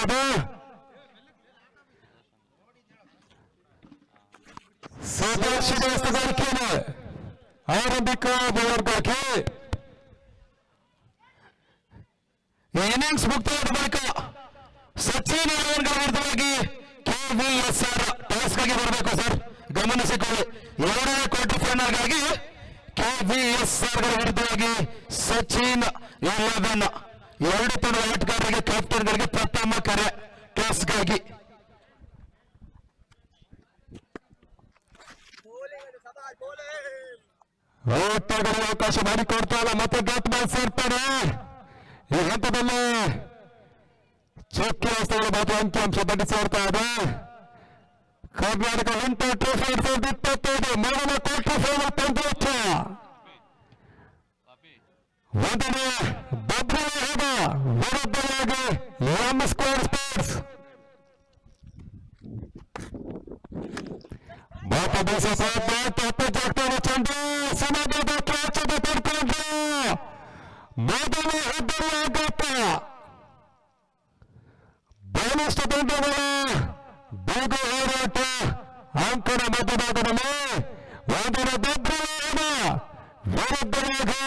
ಪಡ್ಕೊಳ್ತದೆ. ಸುಧಾರಿಸಿದ ಆರಂಭಿಕ ಬೌಲರ್ಗಾಗಿ ಇನ್ನಿಂಗ್ಸ್ ಮುಕ್ತಾಯದ ಬಳಿಕ ಸಚಿನ್ ವಿರುದ್ಧವಾಗಿ KVSR ಟಾಸ್ಗಾಗಿ ಬರಬೇಕು ಸರ್, ಗಮನಿಸಿಕೊಳ್ಳಿ. ಎರಡನೇ ಕ್ವಾರ್ಟರ್ ಫೈನಲ್ಗಾಗಿ KVSR ವಿರುದ್ಧವಾಗಿ ಸಚಿನ್ 11 ಎರಡು ತಂಡದ ಆಟಗಾರರಿಗೆ ಕ್ಯಾಪ್ಟನ್ಗಳಿಗೆ ಪ್ರಥಮ ಕರೆ ಟಾಸ್ಗಾಗಿ. ಓಟಗಳಿಗೆ ಅವಕಾಶ ಮಾಡಿಕೊಡ್ತಾ ಇಲ್ಲ, ಮತ್ತೆ ಗಟ್ ಸೇರ್ತಾರೆ. ಈ ಹಂತದಲ್ಲಿ ಚೊಕ್ಕಿ ವಸ್ತುಗಳ ಮಾತ್ರ ಅಂಕಿಅಂಶ ಬಡ್ಡಿ ಸೇರ್ತಾ ಇದೆ. ಕರ್ನಾಟಕ ವಿಂಟರ್ ಟ್ರೋಫಿ 2025 ಮೊದಲ ಕ್ವಾರ್ಟರ್ ಫೈನಲ್ ಪಂದ್ಯ ಒಂದನೇ ಬಬ್ರಿಯಾದ ವಿರುದ್ಧವಾಗಿ ಎಂ ಸ್ಕ್ವೇರ್ ಸ್ಪೋರ್ಟ್ಸ್ ಚಂದ್ರ ಸಮಾಜದ ಕ್ಲಾಚದ ಪಡ್ಕೊಂಡ್ರು ಮೊದಲ ಹೆಬ್ಬೆರಳು ಆಘಾತ. ಬಹಳಷ್ಟು ತಂಡಗಳ ಬೇಗ ಹೋರಾಟ ಅಂಕಣ ಮಧ್ಯಭಾಗದಲ್ಲಿ ಒಂದರ ಬಬ್ರಿಯಾದ ವಿರುದ್ಧವಾಗಿ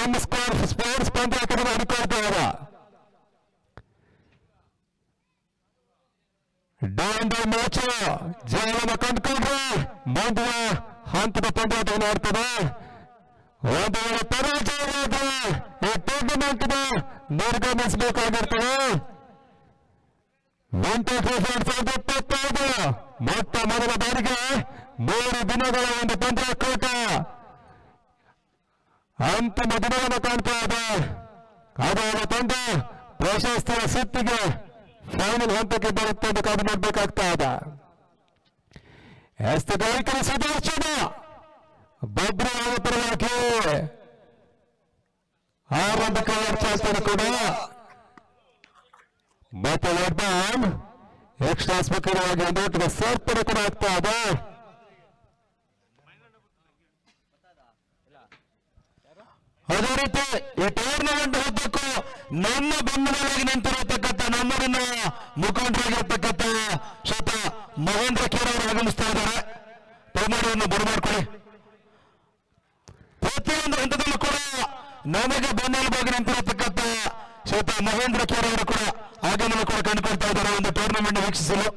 ಎಂ ಸ್ಕ್ವೇರ್ ಸ್ಪೋರ್ಟ್ಸ್ ಪಂದ್ಯ ಮಾಡಿಕೊಳ್ತಾ ಇದ್ದಾರೆ. ಡಾಂಡಿ ಮ್ಯಾಚ್ ಜಯವನ್ನು ಕಂಡುಕೊಂಡ್ರೆ ಮುಂದಿನ ಹಂತದ ಪಂದ್ಯ ನೋಡ್ತದೆ. ಒಂದು ವೇಳೆ ಪರಾಜಯವಾದರೆ ಈ ಟೂರ್ನಮೆಂಟ್ ನಿರ್ಗಮಿಸಬೇಕಾಗಿರ್ತದೆ. ವಿಂಟರ್ ಟ್ರೋಫಿ 2025 ಮೊಟ್ಟ ಮೊದಲ ಬಾರಿಗೆ 3 ದಿನಗಳ ಒಂದು ಪಂದ್ಯಾಕೂಟ ಅಂತಿಮ ದಿನವನ್ನು ಕಾಣ್ತಾ ಇದೆ. ಅದರ ತಂಡ ಪ್ರಶಸ್ತಿಯ ಸುತ್ತಿಗೆ ಫೈನಲ್ ಹಂತಕ್ಕೆ ಬರುತ್ತೆ ಅಂತ ಕಾದು ನೋಡ್ಬೇಕಾಗ್ತಾ ಇದೆ. ಗಾಯಕರ ಸುದರ್ಶನ ಬಬ್ರಿ ಪರವಾಗಿ ಆರಂಭಿಕ ಚಾಲ್ತಾನೆ ಕೂಡ ಮತ್ತೆ ಲಾಕ್ಡೌನ್ ಎಕ್ಸ್ಟ್ರಾಸ್ಮಕರವಾಗಿ ಒಂದು ಸೇರ್ಪಡೆ ಕೂಡ ಆಗ್ತಾ ಇದೆ. ಅದೇ ರೀತಿ ಈ ಟೂರ್ನಮೆಂಟ್ ಉದ್ದಕ್ಕೂ ನಮ್ಮ ಬೆಂಬಲವಾಗಿ ನಿಂತಿರತಕ್ಕಂಥ ನಮ್ಮೂರಿನ ಮುಖಂಡರಾಗಿರ್ತಕ್ಕಂಥ ಶ್ರೀತ ಮಹೇಂದ್ರ ಖೇರ್ ಅವರು ಆಗಮಿಸ್ತಾ ಇದ್ದಾರೆ. ಪ್ರಮಾಣವನ್ನು ಬರಮಾಡ್ಕೊಳ್ಳಿ. ಪ್ರತಿಯೊಂದು ಹಂತದಲ್ಲೂ ಕೂಡ ನಮಗೆ ಬೆನ್ನೆಲುಬಾಗಿ ನಿಂತಿರತಕ್ಕಂಥ ಶ್ರೀತ ಮಹೇಂದ್ರ ಖೇರ್ ಅವರು ಕೂಡ ಆಗಮನ ಕೂಡ ಕಂಡುಕೊಳ್ತಾ ಇದ್ದಾರೆ ಒಂದು ಟೂರ್ನಮೆಂಟ್ ವೀಕ್ಷಿಸಲು.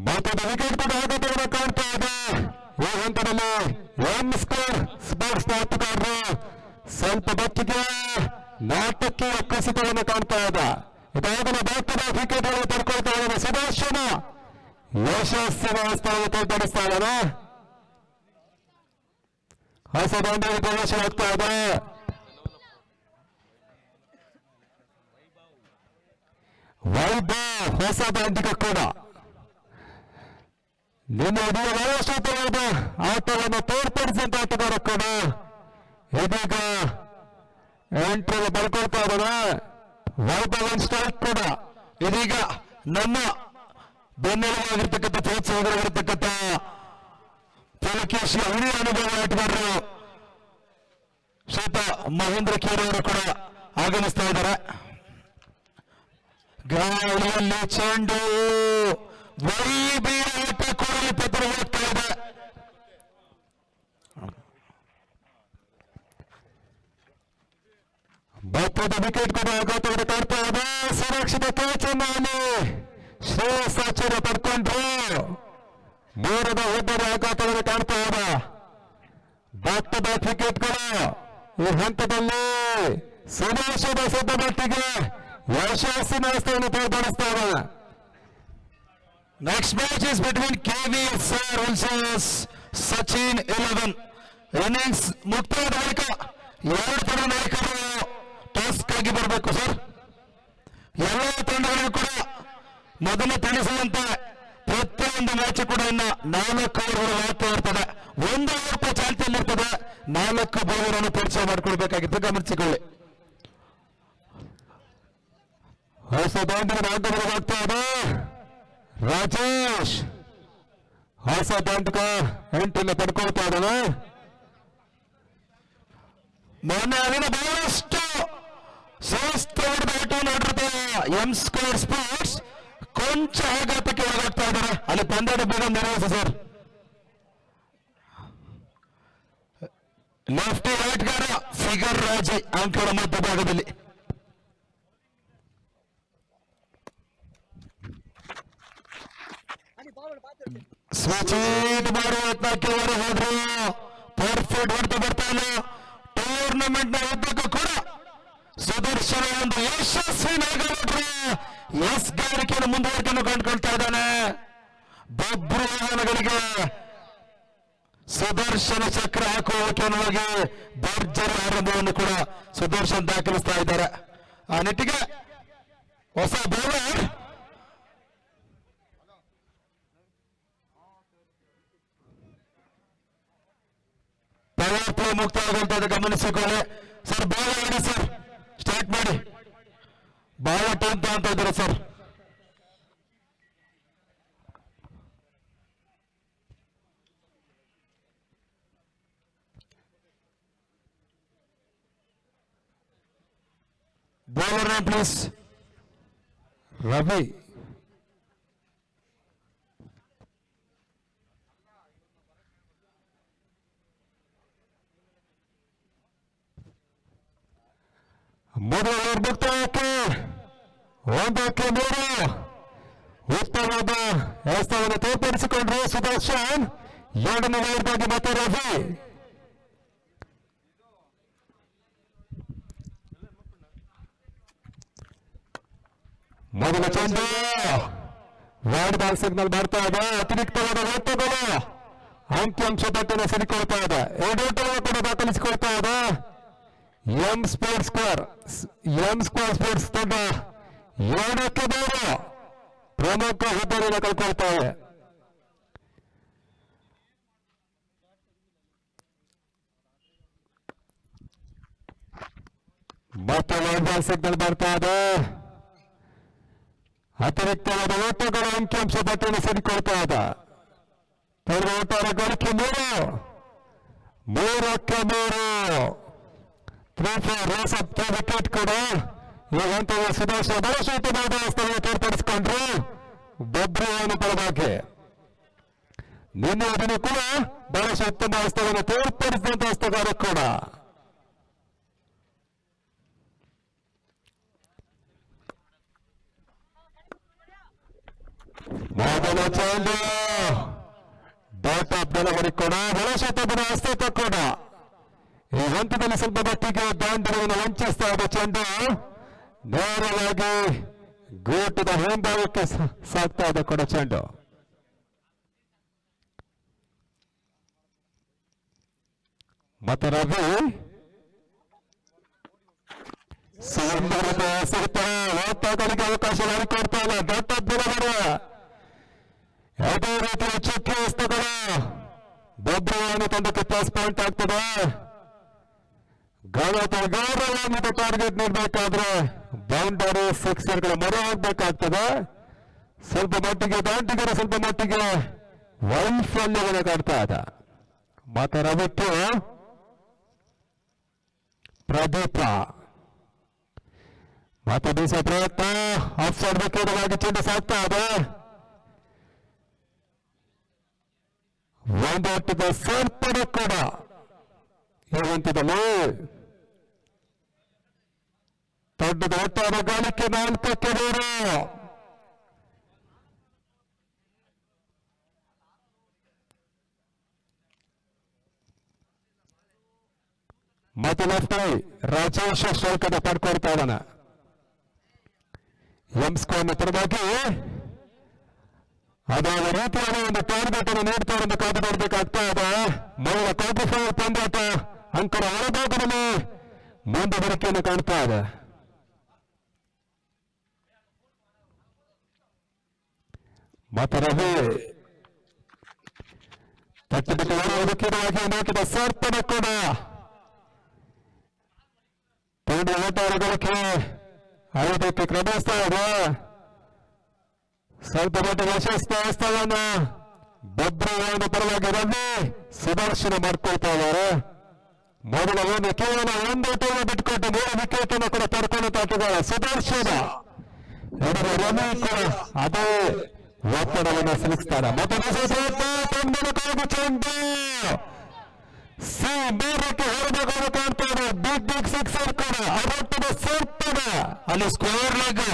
ಮತ್ತೊಂದು ವಿಕೆಟ್ ಕೂಡ ಆಘಾತವನ್ನು ಕಾಣ್ತಾ ಇದೆ. ಈ ಹಂತದಲ್ಲಿ ಎಂ ಸ್ಕ್ವೇರ್ ಸ್ಪೋರ್ಟ್ಸ್ ಆಟಗಾರರು ಸ್ವಲ್ಪ ಬತ್ತಿಗೆ ನಾಟಕೀಯ ಕುಸಿತವನ್ನು ಕಾಣ್ತಾ ಇದೆ. ಇದಾಗಲೇ ಬಾಕದ ವಿಕೆಟ್ಗಳನ್ನು ಪಡ್ಕೊಳ್ತಾ ಇದ್ದಾರೆ. ಸುದರ್ಶನ ಯಶಸ್ಸಿನ ಸ್ಥಾನವನ್ನು ಕೈತರಿಸ್ತಾ ಇದ್ದಾರೆ. ಹೊಸ ದಾಂಡಿಗೆ ಪ್ರವೇಶವಾಗ್ತಾ ಇದೆ. ವೈಭವ್ ಹೊಸ ದಾಂಡಿಗ ಕೂಡ ನಿಮ್ಮ ಬಹಳಷ್ಟು ಆಟವನ್ನು ತೋರ್ಪಡಿಸಿದಂತ ಆಟಗಾರ ಕೂಡ ಇದೀಗ ಎಂಟ್ರಲ್ಲಿ ಬರ್ಕೊಳ್ತಾ ಇದ್ದಾರೆ. ವೈಭವ್ ಸ್ಟ್ರೈಕ್ ಕೂಡ ಇದೀಗ ನಮ್ಮ ಬೆನ್ನೆಲುಬಾಗಿರ್ತಕ್ಕಂಥ ಪ್ರೋತ್ಸಾಹವಾಗಿರ್ತಕ್ಕಂಥ ಪುಲಕೇಶಿ ಹಿರಿಯ ಅನುಭವ ಆಟಗಾರರು ಶ್ರೀತ ಮಹೇಂದ್ರ ಖೇರ್ ಅವರು ಕೂಡ ಆಗಮಿಸ್ತಾ ಇದ್ದಾರೆ. ಗಾಳಿಯಲ್ಲಿ ಚೆಂಡು ವೈಭೀರ ಆಟ ಕೂಡ ಪತ್ರವಾಗ್ತಾ ಇದೆ. ಭತ್ತದ ವಿಕೆಟ್ ಕೂಡ ಆಘಾತವನ್ನು ಕಾಡ್ತಾ ಇದೆ. ಸುರಕ್ಷಿತ ಕ್ಯಾಚನ್ನು ಶ್ರೇಯಸ್ ಆಚಾರ್ಯ ಪಡ್ಕೊಂಡ್ರು. ಮೂರದ ಒಬ್ಬರ ಆಘಾತವನ್ನು ಕಾಡ್ತಾ ಇದೆ. ಭತ್ತದ ವಿಕೆಟ್ ಕೂಡ ಈ ಹಂತದಲ್ಲಿ ಸುದರ್ಶನ ಸದ್ದ ಮಟ್ಟಿಗೆ ಯಶಸ್ಸಿನ ಸ್ಥಾನ ತೋರ್ಪಡಿಸ್ತಾ ಇದೆ. Next match is between KVSR versus Sachin 11. Innings ಮುಕ್ತಾಯದ ಬಳಿಕ ಎರಡು ತಂಡ ನಾಯಕರು ಟಾಸ್ಕ್ ಆಗಿ ಬರಬೇಕು ಸರ್. ಎಲ್ಲ ತಂಡಗಳಿಗೂ ಕೂಡ ಮೊದಲು ತಿಳಿಸುವಂತೆ ಪ್ರತಿಯೊಂದು ಮ್ಯಾಚ್ ಕೂಡ ಇನ್ನು 4 ಓವರ್ಗಳು ಆಗ್ತಾ ಇರ್ತದೆ. 1 ಓವರ್ ಚಾಲ್ತಿಯಲ್ಲಿರ್ತದೆ. 4 ಬಾಲನ್ನು ಪರಿಚಯ ಮಾಡಿಕೊಳ್ಬೇಕಾಗಿತ್ತು, ಗಮನಿಸಿಕೊಳ್ಳಿ. ಹೊಸ ದಾಂಡಿನ ಆಗ್ತಾ ಇದೆ. ರಾಜೇಶ್ ಹೊಸ ದಾಂಡಿಕ ಎಂಟನ್ನು ಪಡ್ಕೊಳ್ತಾ ಇದ್ದಾನೆ. ಮೊನ್ನೆ ಅಲ್ಲಿನ ಬಹಳಷ್ಟು ಶ್ರೇಷ್ಠವಾದ ಆಟ ನೋಡಿರ್ತ ಎಂ ಸ್ಕ್ವೇರ್ ಸ್ಪೋರ್ಟ್ಸ್ ಕೊಂಚ ಆಘಾತಕ್ಕೆ ಒಳಗಾಗ್ತಾ ಇದ್ದಾರೆ. ಅಲ್ಲಿ ಪಂದ್ಯದ ಬೇಗ ನೆರವೇರಿಸಿ ಸರ್. ಲೆಫ್ಟಿ ಆಟಗಾರ ಫಿಗರ್ ರಾಜಿ ಅಂಕಗಳ ಮಧ್ಯಭಾಗದಲ್ಲಿ ಸ್ವಚೀಟ್ ಮಾಡುವ ಯತ್ನಕ್ಕೆ ಹೊರ ಹೋದ್ರು. ಪರ್ಫೆಕ್ಟ್ ಹೊಡ್ತಾ ಬರ್ತಾ ಇಲ್ಲ. ಟೂರ್ನಮೆಂಟ್ ನ ಉದ್ದಕ್ಕೂ ಕೂಡ ಸುದರ್ಶನ ಒಂದು ಯಶಸ್ವಿ ನಾಯಕರು ಎಸ್ ಗಾರಿಕೆಯನ್ನು ಮುಂದುವರಿಕೆಯನ್ನು ಕಂಡುಕೊಳ್ತಾ ಇದ್ದಾನೆ. ಬೊಬ್ರು ವಾಹನಗಳಿಗೆ ಸುದರ್ಶನ ಚಕ್ರ ಹಾಕುವ ಅನ್ನುವಾಗಿ ಭರ್ಜರಿ ಆರಂಭವನ್ನು ಕೂಡ ಸುದರ್ಶನ್ ದಾಖಲಿಸ್ತಾ ಇದ್ದಾರೆ. ಆ ನಿಟ್ಟಿಗೆ ಹೊಸ ಬೌಲರ್ ಪವರ್ ಪ್ಲೇ ಮುಕ್ತವಾಗುವಂತ ಗಮನಿಸಿಕೊಳ್ಳಿ ಸರ್. ಬಾಳ ಆಡಿ ಸರ್, ಸ್ಟಾರ್ಟ್ ಮಾಡಿ. ಬಹಳ ಟೈಮ್ ತಗೊಂತ ಇದ್ದಾರೆ sir. Bowler name please Ravi. ಮೂರು ಓವರ್ ಮುಕ್ತಾಯಕ್ಕೆ 1-3 ಉತ್ತಮವಾದ ವ್ಯವಸ್ಥೆಯನ್ನು ತೋರ್ಪಡಿಸಿಕೊಂಡ್ರು ಸುದರ್ಶನ್. 2ನೇ ಓವರ್ಗಾಗಿ ಮತ್ತೆ ರವಿ. ಮೊದಲ ಚೆಂಡು ವೈಡ್ ಬಾಲ್ ಸಿಗ್ನಲ್ ಬರ್ತಾ ಇದೆ. ಅತಿರಿಕ್ತವಾದ ಓಟಗಳು ಅಂಕಿಅಂಶ ಪಟ್ಟಿಯನ್ನು ಸೇರಿಕೊಳ್ತಾ ಇದೆ. 2 ಓಟಗಳು ಕೂಡ ದಾಖಲಿಸಿಕೊಳ್ತಾ ಇದೆ. ಎಂ ಸ್ಕ್ವೇರ್ ಸ್ಪೋರ್ಟ್ಸ್ ತಂಡ 2-3 ಪ್ರಮುಖ ಹುದ್ದೆಯನ್ನು ಕಳ್ಕೊಳ್ತಾರೆ. ಮತ್ತೆ ವೈಡ್ ಬಾಲ್ ಸಿಗ್ನಲ್ ಬರ್ತಾ ಇದೆ. ಅತಿರಿಕ್ತವಾದ ಓಟಗಳು ಅಂಕಿಅಂಶ ಪಟ್ಟಿಯನ್ನು ಸೇರಿಕೊಳ್ತಾ ಇದೆ. ಒಟ್ಟಾರೆ ಗಳಿಕೆ 3-3 ವಿಕೆಟ್ ಕೂಡ ಈ ಹಂತದಲ್ಲಿ ಸುದರ್ಶನ ಬಹಳ ಉತ್ತಮವಾದ ಸ್ಥಳವನ್ನು ತೋರ್ಪಡಿಸಿಕೊಂಡ್ರು ಬೊಬ್ರುವನ ಪರವಾಗಿ. ನಿನ್ನೆ ಅದನ್ನು ಕೂಡ ಬಹಳ ಉತ್ತಮ ಸ್ಥಳವನ್ನು ತೋರ್ಪಡಿಸಿದಂತಹ ಹಸ್ತಗಾರ ಕೂಡ. ಮೊದಲ ಚೆಂಡು ಡಾಟ್ ಆಫ್ ಡೆಲಿವರಿ ಕೂಡ ಬಹಳ ಉತ್ತಮದ ಹಸ್ತತ್ವ ಕೂಡ. ಈ ಹಂತದಲ್ಲಿ ಸ್ವಲ್ಪ ಮಟ್ಟಿಗೆ ದಾಂಡರವನ್ನು ವಂಚಿಸ್ತಾ ಇದೆ ಚೆಂಡು. ನೇರವಾಗಿ ಗೋಟದ ಹಿಂಭಾಗಕ್ಕೆ ಸಾಗ್ತಾ ಇದೆ ಕೂಡ ಚೆಂಡು. ಮತ್ತೆ ರವಿ ಓಟಗಳಿಗೆ ಅವಕಾಶ ಮಾಡಿಕೊಡ್ತಾ ಇಲ್ಲ. ದೊಡ್ಡ ಬಿಡುಗಡೆ ಯಾವುದೇ ರೀತಿಯ ಚುಕ್ಕಿ ವಸ್ತುಗಳು ಬೊಬ್ರುವನ್ನು ತಂಡಕ್ಕೆ ಪ್ಲಸ್ ಪಾಯಿಂಟ್ ಆಗ್ತದೆ. ಗೌರವಾನ್ವಿತ ಟಾರ್ಗೆಟ್ ನೀಡಬೇಕಾದ್ರೆ ಬೌಂಡರಿ ಸಿಕ್ಸರ್ಗಳ ಮೊರೆ ಹೋಗ್ಬೇಕಾಗ್ತದೆ. ಸ್ವಲ್ಪ ಮಟ್ಟಿಗೆ ದಾಂಡಿಗರ ಸ್ವಲ್ಪ ಮಟ್ಟಿಗೆ ವೈಫಲ್ಯವನ್ನು ಕಾಡ್ತಾ ಇದೆ. ಮತ್ತೆ ರವಿಕ್ಕೆ ಪ್ರದೀಪ ಮತ್ತೆ ಬೀಸುವ ಪ್ರಯತ್ನ ಆಫ್ ಸೈಡ್ ವಿಕೆಟ್ಗಾಗಿ ಚೆಂಡು ಸಾಗ್ತಾ ಇದೆ. ಒಂದು ಹಟ್ಟದ ಸೇರ್ಪಡೆ ಕೂಡ ಈ ಹಂತದಲ್ಲಿ ದೊಡ್ಡದ ಒಟ್ಟಾರೆ ಗಳಿಕೆ 4-3. ಮತ್ತೆ ಲೆಫ್ಟ್ ರಾಜೇಶ್ ಸ್ಟ್ರೈಕ್ ಅನ್ನು ಪಡ್ಕೊಳ್ತಾ ಇದ್ದಾನೆ. ಎಂ ಸ್ಕ್ವೇರ್ ಪರವಾಗಿ ಅದಾದ ರೀತಿಯಾದ ಒಂದು ಟಾರ್ಗೆಟ್ ಅನ್ನು ನೀಡ್ತಾ ಇರೋದು ಕಾದು ನೋಡಬೇಕಾಗ್ತಾ ಇದೆ. ಮೊದಲ ಕ್ವಾರ್ಟರ್ ಫೈನಲ್ ಪಂದ್ಯಾಟ ಅಂಕರ ಹೊರಭಾಗದಲ್ಲಿ ಮುಂದುವರಿಕೆಯನ್ನು ಕಾಣ್ತಾ ಇದೆ. ಮತ್ತೆ ರವಿ ತಟ್ಟಬಿಟ್ಟು ಹೊರವಾಗಿ ನೋಕಿದ ಸೇರ್ಪಡೆ ಕೂಡ ತಂಡ ಓಟಗಾರಗಳಿಗೆ 5ಕ್ಕೆ ಕ್ರಮಿಸ್ತಾ ಇದೆ. ಸ್ವಲ್ಪ ಮಟ್ಟಿಗೆ ಯಶಸ್ವಿ ಸ್ಥಳವನ್ನು ಬೊಬ್ರುವನ ಪರವಾಗಿ ರವಿ ಸುದರ್ಶನ ಮಾಡ್ಕೊಳ್ತಾ ಇದ್ದಾರೆ. ಮೊದಲ ಒಂದು ಕೇವಲ ಒಂದು ಟೈಮ್ ಬಿಟ್ಕೊಟ್ಟು ಮೂರು ವಿಕೆಟ್ ಅನ್ನು ಕೂಡ ಪಡ್ಕೊಂಡು ಆಟಗಾರ ಸುದರ್ಶನ ರವಿ ಕೂಡ ಅದೇ ಒತ್ತಡವನ್ನು ಸಿಲುಕಿಸ್ತಾರೆ. ಚೆಂಡು ಸಿ ಮೂರಕ್ಕೆ ಹೊರಬೇಕು ಕಾಣ್ತಾರೆ. ಬಿಗ್ ಬಿಗ್ ಸಿಕ್ಸರ್ ಕೂಡ ಅರವತ್ತದ ಸೇರ್ತಾರೆ. ಅಲ್ಲಿ ಸ್ಕೋರ್ ಲೆಗ್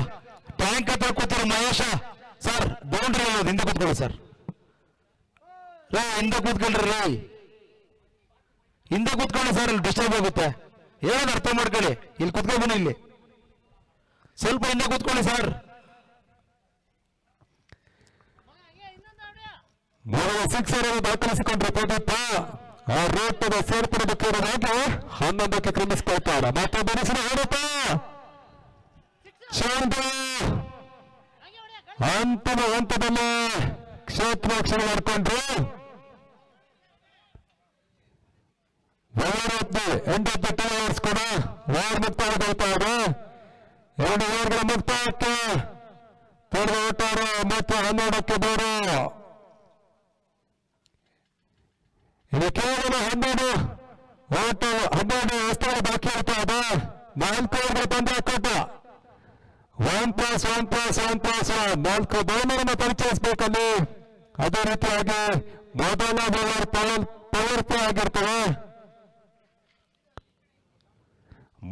ಟ್ಯಾಂಕ್ ಹತ್ರ ಕೂತಿರೋ ಮಹೇಶ ಸರ್ ಬೌಂಡ್ರಿ ಹಿಂದೆ ಕೂತ್ಕೊಳ್ಳಿ ಸರ್. ರೇ ಹಿಂದೆ ಕೂತ್ಕೊಳ್ರಿ ರೇ, ಹಿಂದೆ ಕೂತ್ಕೊಳ್ಳಿ ಸರ್, ಅಲ್ಲಿ ಡಿಸ್ಟರ್ಬ್ ಆಗುತ್ತೆ. ಏನು ಅರ್ಥ ಮಾಡ್ಕೊಳ್ಳಿ, ಇಲ್ಲಿ ಕೂತ್ಕೊಂಡು ಇಲ್ಲಿ ಸ್ವಲ್ಪ ಹಿಂದೆ ಕೂತ್ಕೊಳ್ಳಿ ಸರ್. ಮೊದಲ ಸಿಕ್ಸರ್ ಅನ್ನು ದಾಖಲಿಸಿಕೊಂಡ್ರೆ ಪ್ರದೀಪ ಆ ರೋಟದ ಸೇರ್ಪಡೆಯಾಗಿ 11ಕ್ಕೆ ಕ್ರಮಿಸಿಕೊಳ್ತಾರೆ. ಮತ್ತೆ ಬರಿಸಿದ ಹೊರಟ ಅಂತಿಮ ಹಂತದಲ್ಲಿ ಕ್ಷೇತ್ರಾಕ್ಷರ ಮಾಡಿಕೊಂಡ್ರು. 8 ಟೀಮರ್ಸ್ ಕೂಡ ವಾರ್ ಮುಕ್ತಾಯಗೊಳ್ತಾ ಇದೆ. 2 ಓವರ್ಗಳ ಮುಕ್ತಾಯಕ್ಕೆ ತೊಡೆದ ಒಟ್ಟಾರೆ ಮತ್ತು 12ಕ್ಕೆ ದೂರ. ಇದು ಕೇವಲ 12 ವಸ್ತುಗಳು ಬಾಕಿ ಇರ್ತಾ ಇದೆ. 4 ಓವರ್ಗಳ ಪಂದ್ಯಾಟ 1+1+1+1 4 ಬೌಲರನ್ನು ಪರಿಚಯಿಸಬೇಕಲ್ಲಿ. ಅದೇ ರೀತಿಯಾಗಿ ಮೊದಲ ಬೌಲರ್ ಪವರ್ ಪ್ಲೇ ಆಗಿರ್ತವೆ.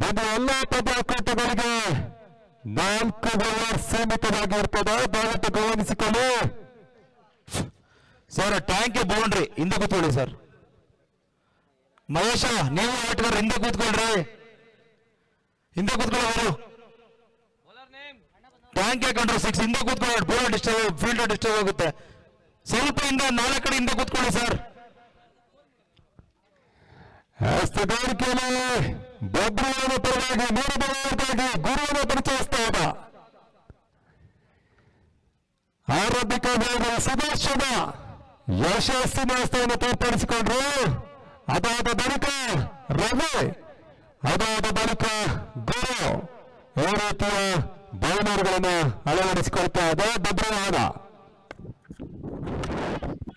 ಮುಂದೆ ಎಲ್ಲ ಪಂದ್ಯಾಟಗಳಿಗೆ 4 ಬೌಲರ್ ಸೀಮಿತವಾಗಿರ್ತದೆ. ದಯವಿಟ್ಟು ಗಮನಿಸಿಕೊಳ್ಳಿ ಸರ್. ಟ್ಯಾಂಕ್ ಬೌಂಡ್ರಿ ಹಿಂದೆ ಕೂತ್ಕೊಳ್ಳಿ ಸರ್. ಮಹೇಶ ನೀವು ಆಟಗಾರ ಹಿಂದೆ ಕೂತ್ಕೊಳ್ರಿ, ಹಿಂದೆ ಕೂತ್ಕೊಳ್ಳೋರು. ಟ್ಯಾಂಕ್ ಹಾಕೊಂಡ್ರು 6 ಹಿಂದೆ ಕೂತ್ಕೊಳ್ಳಿ. ಬೌಲರ್ ಡಿಸ್ಟರ್ಬ್, ಫೀಲ್ಡರ್ ಡಿಸ್ಟರ್ಬ್ ಆಗುತ್ತೆ. ಸ್ವಲ್ಪ ಹಿಂದೆ 4 ಕಡೆ ಹಿಂದೆ ಕೂತ್ಕೊಳ್ಳಿ ಸರ್. ಹಸ್ತಗಾರಿಕೆಯಲ್ಲಿ ಬಬ್ರಿಯವರ ಪರವಾಗಿ 3 ಬೌಲರ್ಗಾಗಿ ಗುರುವನ್ನು ಪರಿಚಯಿಸ್ತಾ ಇದ್ದ ಆರಂಭಿಕ ಸುದರ್ಶನ ಯಶಸ್ಸಿನ ಹಸ್ತವನ್ನು ತೋರ್ಪಡಿಸಿಕೊಂಡ್ರು. ಅದಾದ ಬಳಿಕ ರವಿ, ಅದಾದ ಬಳಿಕ ಗುರು ಈ ರೀತಿಯ ಬೌಲರ್ಗಳನ್ನು ಅಳವಡಿಸಿಕೊಳ್ತಾ ಇದೆ ಬಬ್ರಿವಾದ.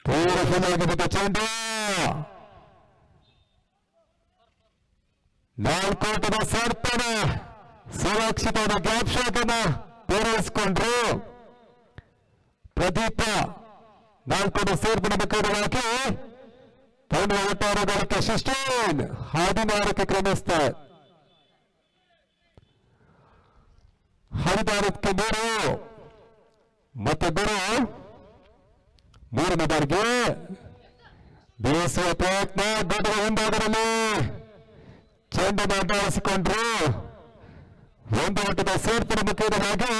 ಪೂರ್ವಕವಾಗಿದ್ದ ಚೆಂಡು 4 ಓಟದ ಸೇರ್ಪಡೆ ಸುರಕ್ಷಿತವಾದ ಗ್ಯಾಪ್ ಶಾಟ್ ಅನ್ನು ಪೂರೈಸಿಕೊಂಡ್ರು. ಪ್ರದೀಪ 4 ಓಟ ಸೇರ್ಪಡೆ ಬೇಕಾಗಿ ತಂಡ ಒಟ್ಟಾರೆ ಗಳಿಕೆ 16ಕ್ಕೆ ಕ್ರಮಿಸ್ತಾರೆ. 16ಕ್ಕೆ 3 ಮತ್ತೆ ಗುರು 3ನೇ ಬಾರಿಗೆ ಬೀಸುವ ಪ್ರಯತ್ನ. ದೊಡ್ಡ ಹಿಂಭಾಗದಲ್ಲಿ ಚೆಂಡನ್ನು ಅಡ್ಡಾಡಿಸಿಕೊಂಡ್ರು. 1 ಓಟದ ಸೇರ್ಪಡೆ ಮುಖ್ಯವಾಗಿ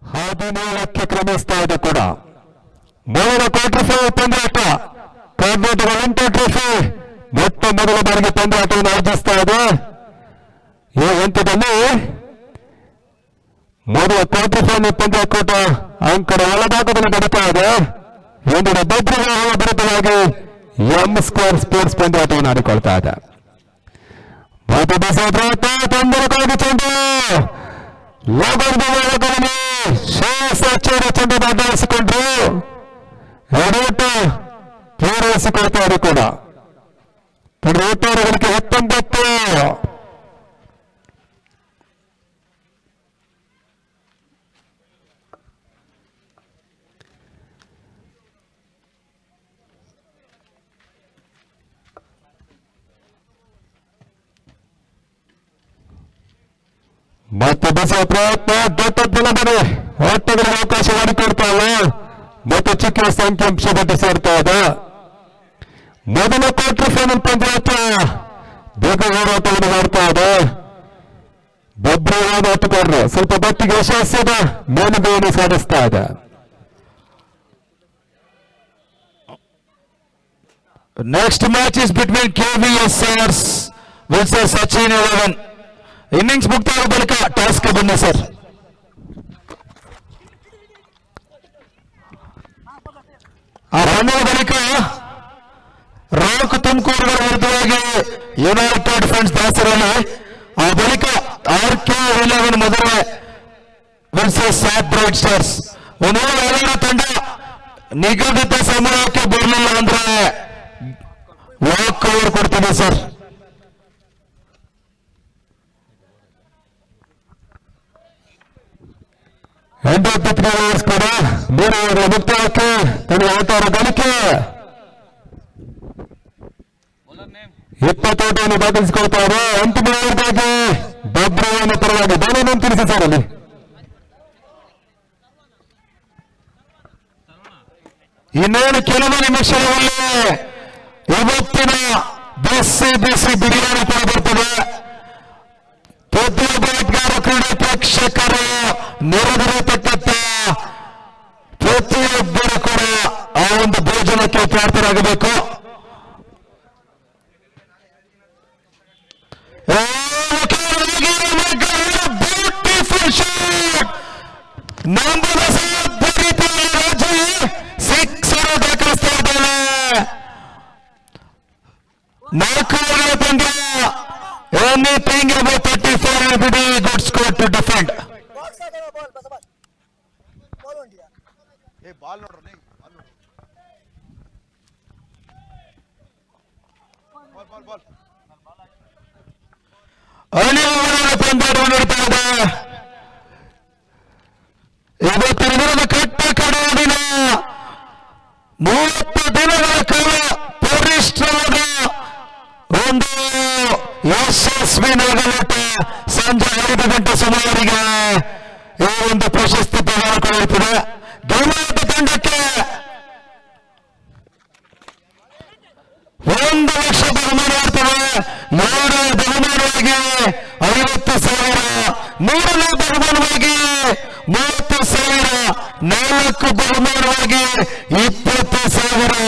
17ಕ್ಕೆ ಕ್ರಮಿಸ್ತಾ ಇದೆ ಕೂಡ. ಮೊದಲ ಕ್ವಾರ್ಟರ್ ಫೈನಲ್ ಪಂದ್ಯಾಟ ಕರ್ನಾಟಕ ವಿಂಟರ್ ಟ್ರೋಫಿ ಮೊಟ್ಟ ಮೊದಲ ಬಾರಿಗೆ ಪಂದ್ಯಾಟವನ್ನು ಆಯೋಜಿಸ್ತಾ ಇದೆ. ಈ ಹಂತದಲ್ಲಿ ಮೊದಲ ಕ್ವಾರ್ಟರ್ ಫೈನಲ್ ಪಂದ್ಯಾಟ ಅಂಕಣ ಒಳಭಾಗದಲ್ಲಿ ನಡೀತಾ ಇದೆ. ಇಂದಿನ ಬಬ್ರಿಗಳ ವಿರುದ್ಧವಾಗಿ M² ಸ್ಪೋರ್ಟ್ಸ್ ಪಂದ್ಯಾಟವನ್ನು ಆಡಿಕೊಳ್ತಾ ಇದೆ. ಚೆಂಡು ಚೆಂಡು ಅಡ್ಡಾಡಿಸಿಕೊಂಡ್ರು. ಎಡೋಟ ಪೂರೈಸಿಕೊಳ್ತಾರೆ ಕೂಡ. ಒಟ್ಟಾರೆಗಳಿಗೆ 19. ಮತ್ತೆ ಬಸವ ಪ್ರಯತ್ನ ದೊಡ್ಡ ಬೆಳವಣಿಗೆ ಓಟಗಳಿಗೆ ಅವಕಾಶ ಮಾಡಿಕೊಡ್ತಾವೆ ಮತ್ತು ಚಿಕ್ಕ ಸಂಖ್ಯಾಂಶ ಬಡ್ಡಿ ಸೇರ್ತಾ ಇದೆ. ಮೊದಲ ಕ್ವಾರ್ಟರ್ ಫೈನಲ್ ಪಂದ್ಯಾಟ ಬೇಗ ಹೋರಾಟವನ್ನು ಮಾಡ್ತಾ ಇದೆ. ಬಬ್ರಿವಾದ ಆಟಗಾರರು ಸ್ವಲ್ಪ ಮಟ್ಟಿಗೆ ಯಶಸ್ಸಿನ ಮೇಲುಗೈಯನ್ನು ಸಾಧಿಸ್ತಾ ಇದೆ. Next match is between KVSRs versus Sachin 11. Innings ಮುಕ್ತಾಯ ಬಳಿಕ ಟಾಸ್ಕ್ ಬನ್ನಿ ಸರ್. ಆ ಪಂದ್ಯದ ಬಳಿಕ ರಾಕ್ ತುಮಕೂರು ವಿರುದ್ಧವಾಗಿ ಯುನೈಟೆಡ್ ಫ್ರೆಂಡ್ಸ್ ದಾಸರಲ್ಲಿ, ಆ ಬಳಿಕ RK11 ಮದುವೆ ವರ್ಸಸ್ ಸಾತ್ ಬ್ರೈಟ್ ಸ್ಟಾರ್ಸ್. ಒಂದು ವೇಳೆ ತಂಡ ನಿಗದಿತ ಸಮಯಕ್ಕೆ ಬರಲಿಲ್ಲ ಅಂದ್ರೆ ವಾಕ್ ಓವರ್ ಕೊಡ್ತೀವಿ sir. End of the 3 overs ಕೂಡ 3 ಓವರ್ ಮುಕ್ತಾಯಕ್ಕೆ ತನ್ನ ಆಟಗಾರ ಗಳಿಕೆ 20 ಓಟವನ್ನು ದಾಖಲಿಸಿಕೊಳ್ತಾರೆ. ಅಂತಿಮ ಓವರ್ಗಾಗಿ ಬಬ್ರವನ ಪರವಾಗಿ ದಾನವನ್ನು ತಿಳಿಸಿ ಸರ್ ಅಲ್ಲಿ ಇನ್ನೇನು ಕೆಲವು ನಿಮಿಷಗಳಲ್ಲಿ ಇವತ್ತಿನ ಬಿಸಿ ಬಿಸಿ ಬಿರಿಯಾನಿ ಕೂಡ ಬರ್ತದೆ. ಪ್ರತಿಯೊಬ್ಬ ಆಟಗಾರ ಕ್ರೀಡಾ ಪ್ರೇಕ್ಷಕರು ನೆರೆದಿರತಕ್ಕಂಥ ಪ್ರತಿಯೊಬ್ಬರು ಕೂಡ ಆ ಒಂದು ಭೋಜನಕ್ಕೆ ಪ್ರಾರ್ಥರಾಗಬೇಕು. Beautiful shot number Raju sixer ದಾಖಲಿಸ್ತಾ ಇದ್ದಾನೆ. 4 ಓವರ್ ಪಂದ್ಯ. Anything above 34 will be a good score to defend. ಅನಿವಾರ್ಯ ಪಂದ್ಯ ನಡೀತಾ ಇದೆ. ಇವತ್ತಿನ ದಿನದ ಕಟ್ಟ ಕಡೆಯ 30 ದಿನಗಳ ಕಾಲ ಪರಿಶ್ರಮದ ಒಂದು ಯಶಸ್ವಿ ನಗಲಾಟ ಸಂಜೆ 5 ಗಂಟೆ ಸುಮಾರಿಗೆ ಈ ಒಂದು ಪ್ರಶಸ್ತಿ ಪ್ರದಾನಗೊಳ್ಳುತ್ತದೆ. ಗೆಲುವಾದ ತಂಡಕ್ಕೆ 1 ಲಕ್ಷ ಬಹುಮಾನ ಇರ್ತದೆ. 2 ಬಹುಮಾನವಾಗಿ 50,000, 3ನೇ ಬಹುಮಾನವಾಗಿ 30,000, 4 ಬಹುಮಾನವಾಗಿ 20,000.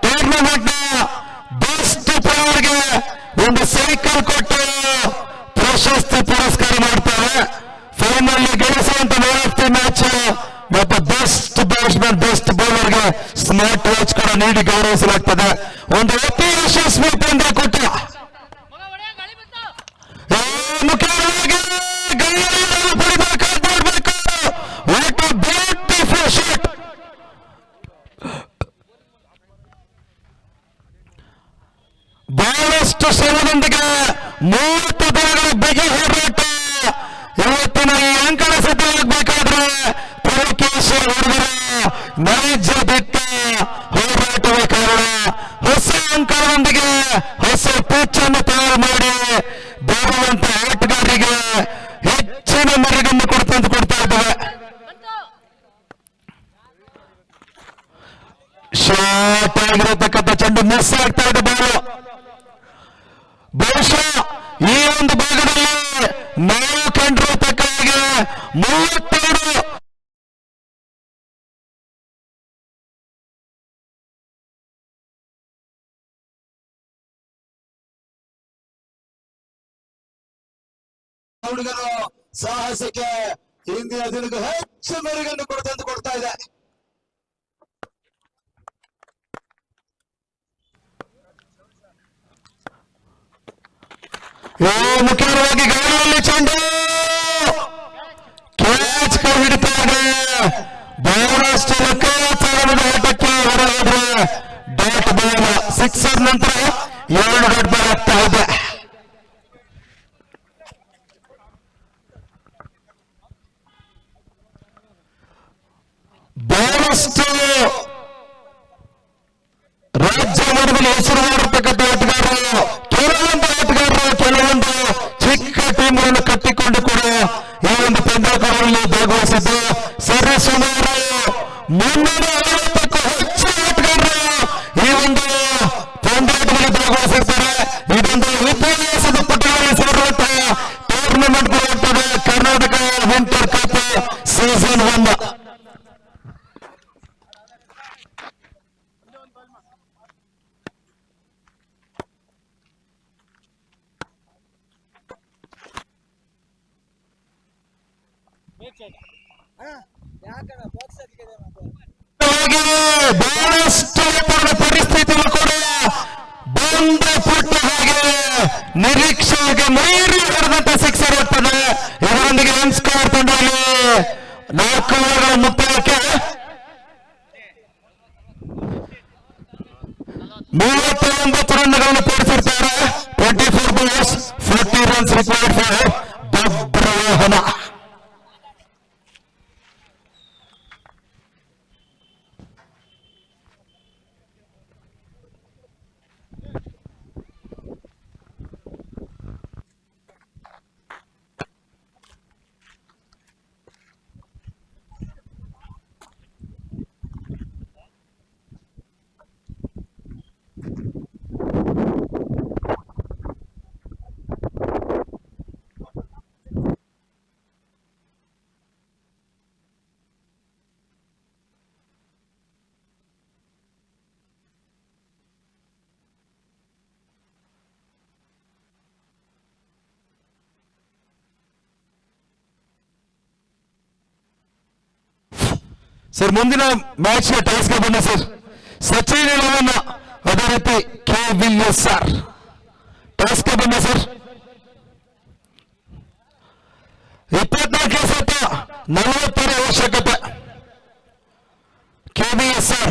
ಟೂರ್ನಮೆಂಟ್ ಬೆಸ್ಟ್ ಪ್ಲೇಯರ್ಗೆ ಒಂದು ಸೈಕಲ್ ಕೊಟ್ಟು ಪ್ರಶಸ್ತಿ ಪುರಸ್ಕಾರ ಮಾಡ್ತಾರೆ. ಫೈನಲ್ ಗೆಲ್ಲಿಸುವಂತ ಮ್ಯಾಚ್ ಮತ್ತು ಬೆಸ್ಟ್ ಬ್ಯಾಟ್ಸ್ಮನ್, ಬೆಸ್ಟ್ ಬೌಲರ್ಗೆ ಸ್ಮಾರ್ಟ್ ವಾಚ್ ಕೂಡ ನೀಡಿ ಗೌರವಿಸಲಾಗ್ತದೆ. ಒಂದು ಅತಿ ಯಶಸ್ವಿ ಪಂದ್ಯ ಕೊಟ್ಟ ಮುಖ್ಯವಾಗಿ ಪಡಿಬೇಕು. What a beautiful shot. ಬಹಳಷ್ಟು ಶ್ರಮದೊಂದಿಗೆ 30 ದಿನಗಳ ಬಿಗಿ ಹೋರಾಟ. ಇವತ್ತಿನ ಈ ಅಂಕಣ ಸಿದ್ಧವಾಗಬೇಕಾದ್ರೆ ಪುಲಕೇಶ್ವರ ಹುಡುಗರ ನೈಜ ದಿಟ್ಟ ಹೋರಾಟದ ಕಾರಣ ಹೊಸ ಅಂಕಣದೊಂದಿಗೆ ಹೊಸ ಪಿಚ್ ಅನ್ನು ತಯಾರು ಮಾಡಿ ಬರುವಂತ ಆಟಗಾರರಿಗೆ ಹೆಚ್ಚಿನ ಮೆರುಗನ್ನು ಕೊಡ್ತಾ ಇದ್ದೇವೆ. ಶಾರ್ಟ್ ಆಗಿರತಕ್ಕಂಥ ಚೆಂಡು ಮಿಸ್ ಆಗ್ತಾ ಇದೆ. ಬಾಲು ಬಹುಶಃ ಈ ಒಂದು ಭಾಗದಲ್ಲಿ ನಾವು ಕಂಡಿರತಕ್ಕ ಹಾಗೆ 32 ಹುಡುಗರು ಸಾಹಸಕ್ಕೆ ಇಂದಿನ ದಿನಕ್ಕೂ ಹೆಚ್ಚು ಮೆರುಗನ್ನು ಕೊಡ್ತಾ ಇದೆ. ಮುಖ್ಯವಾಗಿ ಗಾಳಿಯಲ್ಲಿ ಚೆಂಡು ಕ್ಯಾಚ್ ಕೈ ಹಿಡಿತಾರೆ. ಬಹಳಷ್ಟು ಲೆಕ್ಕಾಚಾರದ ಆಟಕ್ಕೆ ಹೊರಗಾದ್ರೆ ಡಾಟ್ ಬಾಲ್ ಸಿಕ್ಸರ್ ನಂತರ 2 ಡಾಟ್ ಬಾಲ್ ಆಗ್ತಾ ಇದೆ. ಬಹಳಷ್ಟು ರಾಜ್ಯ ಮಟ್ಟದಲ್ಲಿ ಹೆಸರು ಮಾಡಿರ್ತಕ್ಕಂಥ ಆಟಗಾರರು, ಕೆಲವೊಂದು ಚಿಕ್ಕ ಟೀಮ್ಗಳನ್ನು ಕಟ್ಟಿಕೊಂಡು ಕೂಡ ಈ ಒಂದು ಪಂದ್ಯಾಟಗಳಲ್ಲಿ ಭಾಗವಹಿಸಿದ್ದು. ಸರಿಸುಮಾರು 350ಕ್ಕೂ ಹೆಚ್ಚು ಆಟಗಾರರು ಈ ಒಂದು ಪಂದ್ಯಾಟದಲ್ಲಿ ಭಾಗವಹಿಸಿರ್ತಾರೆ. ಇದೊಂದು ಇತಿಹಾಸದ ಪುಟಗಳಲ್ಲಿ ಸೇರುವಂತಹ ಟೂರ್ನಮೆಂಟ್ ಬರುತ್ತದೆ. Karnataka winter cup season 1. ಬಹಳಷ್ಟು ಪರಿಸ್ಥಿತಿಗಳು ಕೂಡ ಬಂದ ಪುಟ್ಟ ಹಾಗೆ ನಿರೀಕ್ಷೆಗೆ ಮೀರಿ ಹೊಡೆದಂತ ಸಿಕ್ಸರ್ ಇರ್ತದೆ. ಇದರೊಂದಿಗೆ ಎನ್ಸ್ಕಾರ್ ತಂಡದಲ್ಲಿ 4 ಓವರ್ಗಳ ಮುಕ್ತಾಯಕ್ಕೆ 39 ರನ್ಗಳನ್ನು ಪೂರೈಸಿರ್ತಾರೆ. 24 balls, 40 runs required for Babruvahana. Sir ಮುಂದಿನ ಮ್ಯಾಚ್ ಟಾಸ್ಗೆ ಬನ್ನಿ ಸರ್. ಸಚಿನ್ ಇಲೆವನ್ ಅದೇ ರೀತಿ KVSR ಟಾಸ್ಗೆ ಬನ್ನಿ ಸರ್. 24 ಸತ 46 ಅವಶ್ಯಕತೆ. KVSR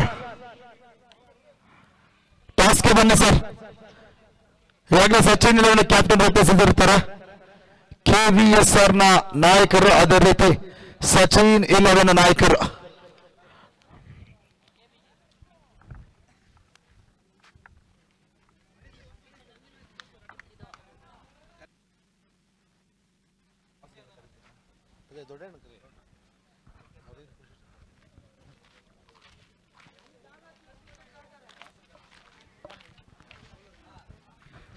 ಟಾಸ್ಗೆ ಬನ್ನಿ ಸರ್. ಈಗಾಗಲೇ ಸಚಿನ್ ಇಲೆವನ್ ಕ್ಯಾಪ್ಟನ್ ರೂಪಿಸಿರ್ತಾರೆ. KVSR ನ ನಾಯಕರು ಅದೇ ರೀತಿ ಸಚಿನ್ ಇಲೆವನ್ ನಾಯಕರು.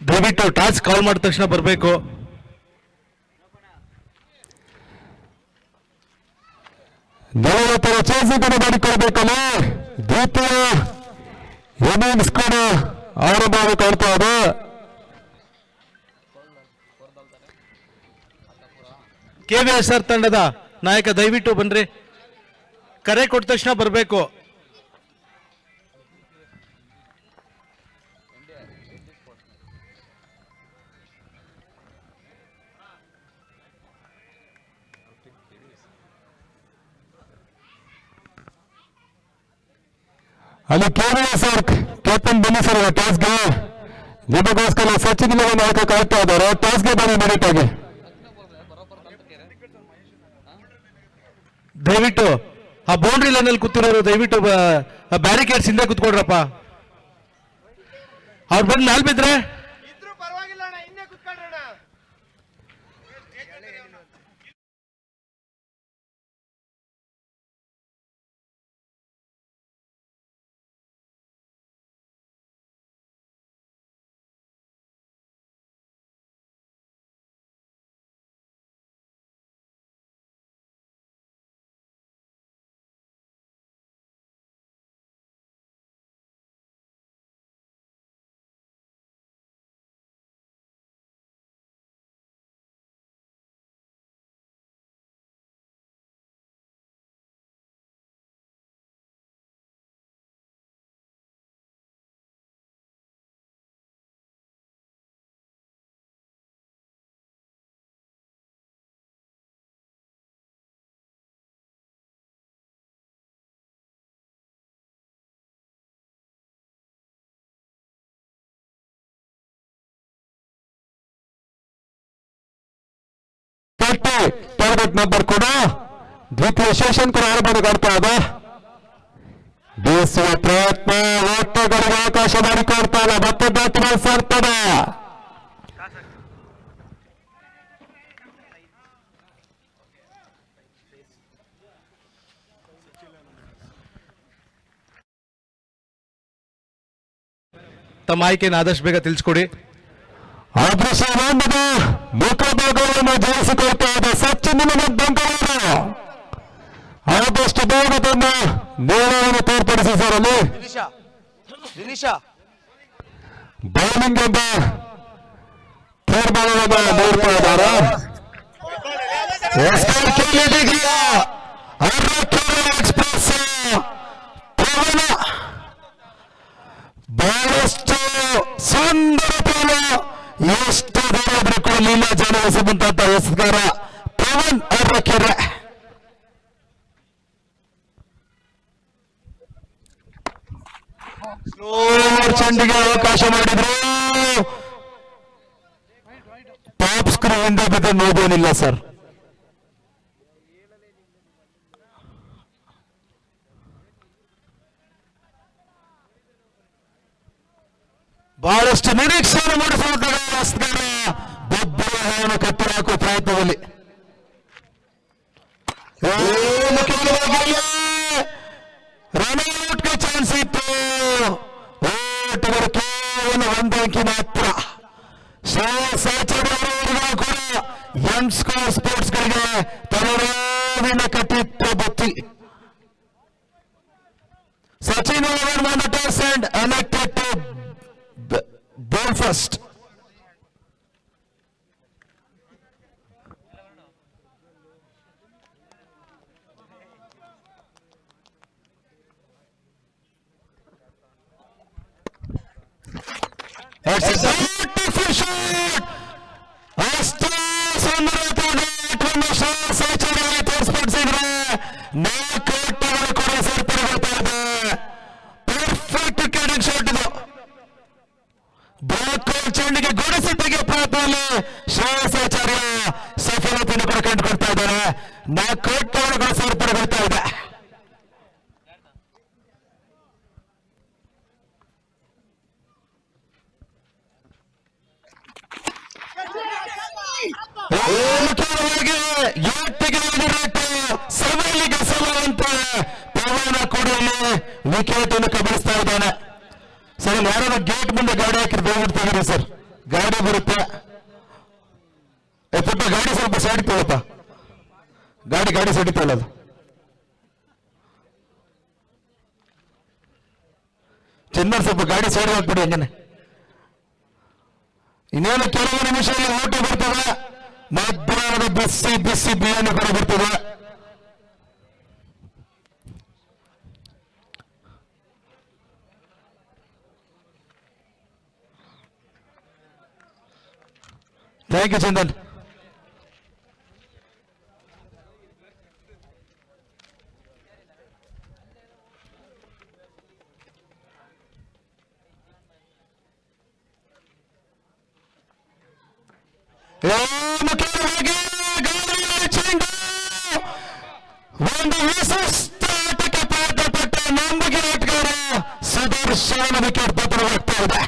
ದಯವಿಟ್ಟು ಟಾಸ್ ಕಾಲ್ ಮಾಡಿದ ತಕ್ಷಣ ಬರಬೇಕು. ನಲವತ್ತರ ಚೇಸಿಂಗನ್ನು ಮಾಡಿಕೊಳ್ಬೇಕಲ್ಲ. ದ್ವಿತೀಯ ಇನ್ನಿಂಗ್ಸ್ ಕೂಡ ಆರಂಭ ಕಾಣ್ತಾ ಇದೆ. KVSR ತಂಡದ ನಾಯಕ ದಯವಿಟ್ಟು ಬನ್ರಿ. ಕರೆ ಕೊಟ್ಟ ತಕ್ಷಣ ಬರಬೇಕು. ಅಲ್ಲಿ KVSR ಕ್ಯಾಪ್ಟನ್ ಬನ್ನಿ ಸರ್ ಟಾಸ್ಗೆ. ನಿಮಗೋಸ್ಕರ ಸಚಿನ್ ಇಲೆವನ್ ನಾಯಕ ಕಾಯ್ತಾ ಇದ್ದಾರೆ. ಟಾಸ್ಗೆ ಬನ್ನಿ ಇಮಿಡಿಯೇಟ್ ಆಗಿ. ದಯವಿಟ್ಟು ಆ ಬೌಂಡ್ರಿ ಲೈನ್ ಅಲ್ಲಿ ಕೂತಿರೋರು ದಯವಿಟ್ಟು ಬ್ಯಾರಿಕೇಡ್ಸ್ ಹಿಂದೆ ಕೂತ್ಕೊಡ್ರಪ್ಪ. ಅವ್ರು ಬಂದು ಮ್ಯಾಲ್ ಬಿದ್ರೆ ಟಾರ್ಗೆಟ್ ನಂಬರ್ ಕೂಡ ದ್ವಿತೀಯ ಸೆಷನ್ ಕೂಡ ಆರಂಭ ಕಾಣ್ತಾ ಇದೆ. ಬೀಸುವ ಪ್ರಯತ್ನ ಓಟಗಳಿಗೆ ಅವಕಾಶ ಮಾಡಿಕೊಡ್ತಾ ಇಲ್ಲ. ಮತ್ತೆ ಬ್ಯಾಟ್ಸ್ಮನ್ ಸೇರ್ತಾರೆ. ತಮ್ಮ ಆಯ್ಕೆಯನ್ನು ಆದಷ್ಟು ಬೇಗ ತಿಳಿಸ್ಕೊಡಿ. ಅದೃಶ್ಯ ರಾಮದ ಮುಖಭಾಗವನ್ನು ಜಯಿಸಿಕೊಳ್ತಾ ಇದೆ ಸಚಿನ್ ಇಲೆವನ್ ಬೆಂಗಳೂರು. ಆದಷ್ಟು ಬೇಗ ತನ್ನ ನೇರವನ್ನು ತೋರ್ಪಡಿಸಿ ಸರ್. ಅಲ್ಲಿ ಬೌಲಿಂಗ್ ಎಂಬ ತೀರ್ಮಾನವನ್ನು ನೋಡ್ತಾ ಇದ್ದಾರೆ. ಎಕ್ಸ್ಪ್ರೆಸ್ ಬಹಳಷ್ಟು ಸುಂದರ ಎಷ್ಟು ಬೇಕು ಲೀಲಾ ಜಾಣವಿಸುವಂತ ಎಸ್ಗಾರ ಪವನ್ ಅರ್ರಕೆರೆ. ಚಂಡಿಗೆ ಅವಕಾಶ ಮಾಡಿದ್ರು. ಟಾಪ್ ಸ್ಕ್ರೀನ್ ಇಂದ ಬಿದ್ದು ನೋಡೋನಿಲ್ಲ ಸರ್. ಬಹಳಷ್ಟು ನಿರೀಕ್ಷೆಯನ್ನು ಮೂಡಿಸುವಂತಹ ಬೊಬ್ಬರವನ್ನು ಕಟ್ಟಿ ಹಾಕುವ ಪ್ರಯತ್ನದಲ್ಲಿ ರನ್ಔಟ್ಗೆ ಚಾನ್ಸ್ ಇತ್ತು. ಓಟುಗಳು ಕೇವಲ ಒಂದು ಅಂಕಿ ಮಾತ್ರ. ಕೂಡ ಎಂ ಸ್ಕೋರ್ ಸ್ಪೋರ್ಟ್ಸ್ ಗಳಿಗೆ ತಲೆನೋವಿನ ಕಟ್ಟಿಟ್ಟ ಬುತ್ತಿ. Sachin eleven won the toss and elected to bowl first. Beautiful shot. ಅಷ್ಟು ಸುಂದರತೆಯನ್ನು ಶ್ರೇಯಸ್ಸಾಚಾರ್ಯ ತೋರಿಸ್ಪಡಿಸಿದ್ರೆ ನಾಲ್ಕು ಕೂಡ ಸೇರ್ಪಡೆ ಬರ್ತಾ ಇದೆ. ಪರ್ಫೆಕ್ಟ್ ವಿಕೆಟಿಂಗ್ ಶಾಟ್ ಇದು. ಬ್ಲಾಕ್ ಚೆಂಡಿಗೆ ಗುಡಿಸಿ ತೆಗೆಯುವ ಪ್ರಯತ್ನದಲ್ಲಿ ಶ್ರೇಯಸ್ಸಾಚಾರ್ಯ ಸಫಲತೆಯನ್ನು ಕೂಡ ಕಂಡುಕೊಳ್ತಾ ಇದ್ದಾರೆ. ನಾಲ್ಕು ಕೂಡ ಸೇರ್ಪಡೆ ಬರ್ತಾ ಇದೆ. ಸವಾಲಿಗೆ ಸವಾಲಂತ ಪವನ ಕೂಡಲೇ ವಿಕೆಟ್ ಅನ್ನು ಕಬಳಿಸ್ತಾ ಇದ್ದಾನೆ. ಸರ್ ಯಾರಾದ್ರೂ ಗೇಟ್ ಮುಂದೆ ಗಾಡಿ ಹಾಕಿ ಹೋಗ್ಬಿಡ್ತಿದ್ದೀರಿ ಸರ್. ಗಾಡಿ ಬರುತ್ತೆ. ಪುಟ್ಟ ಗಾಡಿ ಸ್ವಲ್ಪ ಸೈಡ್ ತಗೊಳಪ್ಪ. ಗಾಡಿ ಸಡಿತಾ ಇಲ್ಲ ಅದು. ಚೆನ್ನರ್ ಸ್ವಲ್ಪ ಗಾಡಿ ಸೈಡ್ ಹಾಕ್ಬಿಡಿ ಹಂಗೇನೆ. ಇನ್ನೇನು ಕೆಲವು ನಿಮಿಷದಲ್ಲಿ ಊಟ ಬರ್ತದೆ. ಮಧ್ಯಾಹ್ನದ ಬಿಸಿ ಬಿಸಿ ಬಿರಿಯಾನಿ ಕೂಡ ಬರ್ತದೆ. Thank you Chandan. ಒಂದು ವಿಶಿಷ್ಟ ಆಟಕ್ಕೆ ಪಾತ್ರಪಟ್ಟ ನಂಬಿಕೆ ಆಟಗಾರ ಸುದರ್ಶನ ವಿಕೆಟ್ ಪತ್ರವಾಗ್ತಾ ಇದೆ.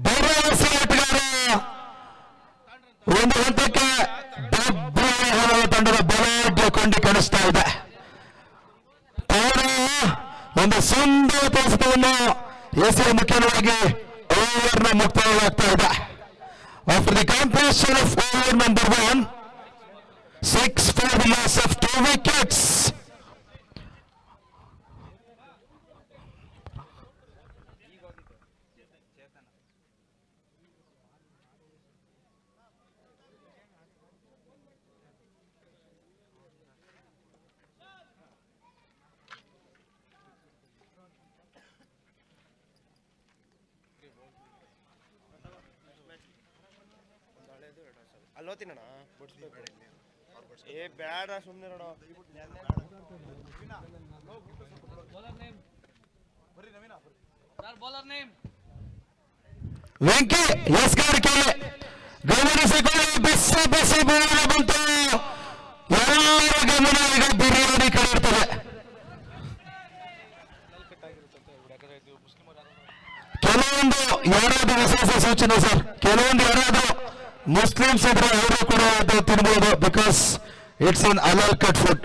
ಭರವಸೆ ಆಟಗಾರ ಒಂದು ಹಂತಕ್ಕೆ ಡಬ್ಬ ತಂಡದ ಬಲಾಢ್ಯ ಕೊಂಡಿ ಕಾಣಿಸ್ತಾ ಇದೆ. ಒಂದು ಸುಂದರ ಪ್ರಸ್ತುತವನ್ನು ಎಸೆಯ ಮುಖ್ಯವಾಗಿ ಓವರ್ನ ಮುಕ್ತಾಯವಾಗ್ತಾ ಇದೆ. After the completion of over number 1, 6 for the loss of 2 wickets. ಅಲ್ಲೋತಿನಣ್ಣ ಏ ಬ್ಯಾಡ ಸುಮ್ಮನೆ ನೋಡ. ವೆಂಕಿ ಎಸ್ಗಾರಿಕೆ ಗಮನಿಸಿಕೊಳ್ಳಿ. ಬಿಸಿ ಬಿಸಿ ಬಿರಿಯಾನಿ ಬಂತು. ಎಲ್ಲರ ಗಮನ ಈಗ ಬಿರಿಯಾನಿ ಕಡೆ ಇರ್ತದೆ. ಕೆಲವೊಂದು ಯಾರಾದ್ರೂ ವಿಶೇಷ ಸೂಚನೆ ಸರ್. ಕೆಲವೊಂದು ಯಾರಾದ್ರೂ ಮುಸ್ಲಿಮ್ಸ್ ಇದ್ರೆ ಅವರು ಕೂಡ ತಿನ್ಬೋದು. ಬಿಕಾಸ್ ಇಟ್ಸ್ ಇನ್ ಹಲಾಲ್ ಕಟ್ ಫುಡ್.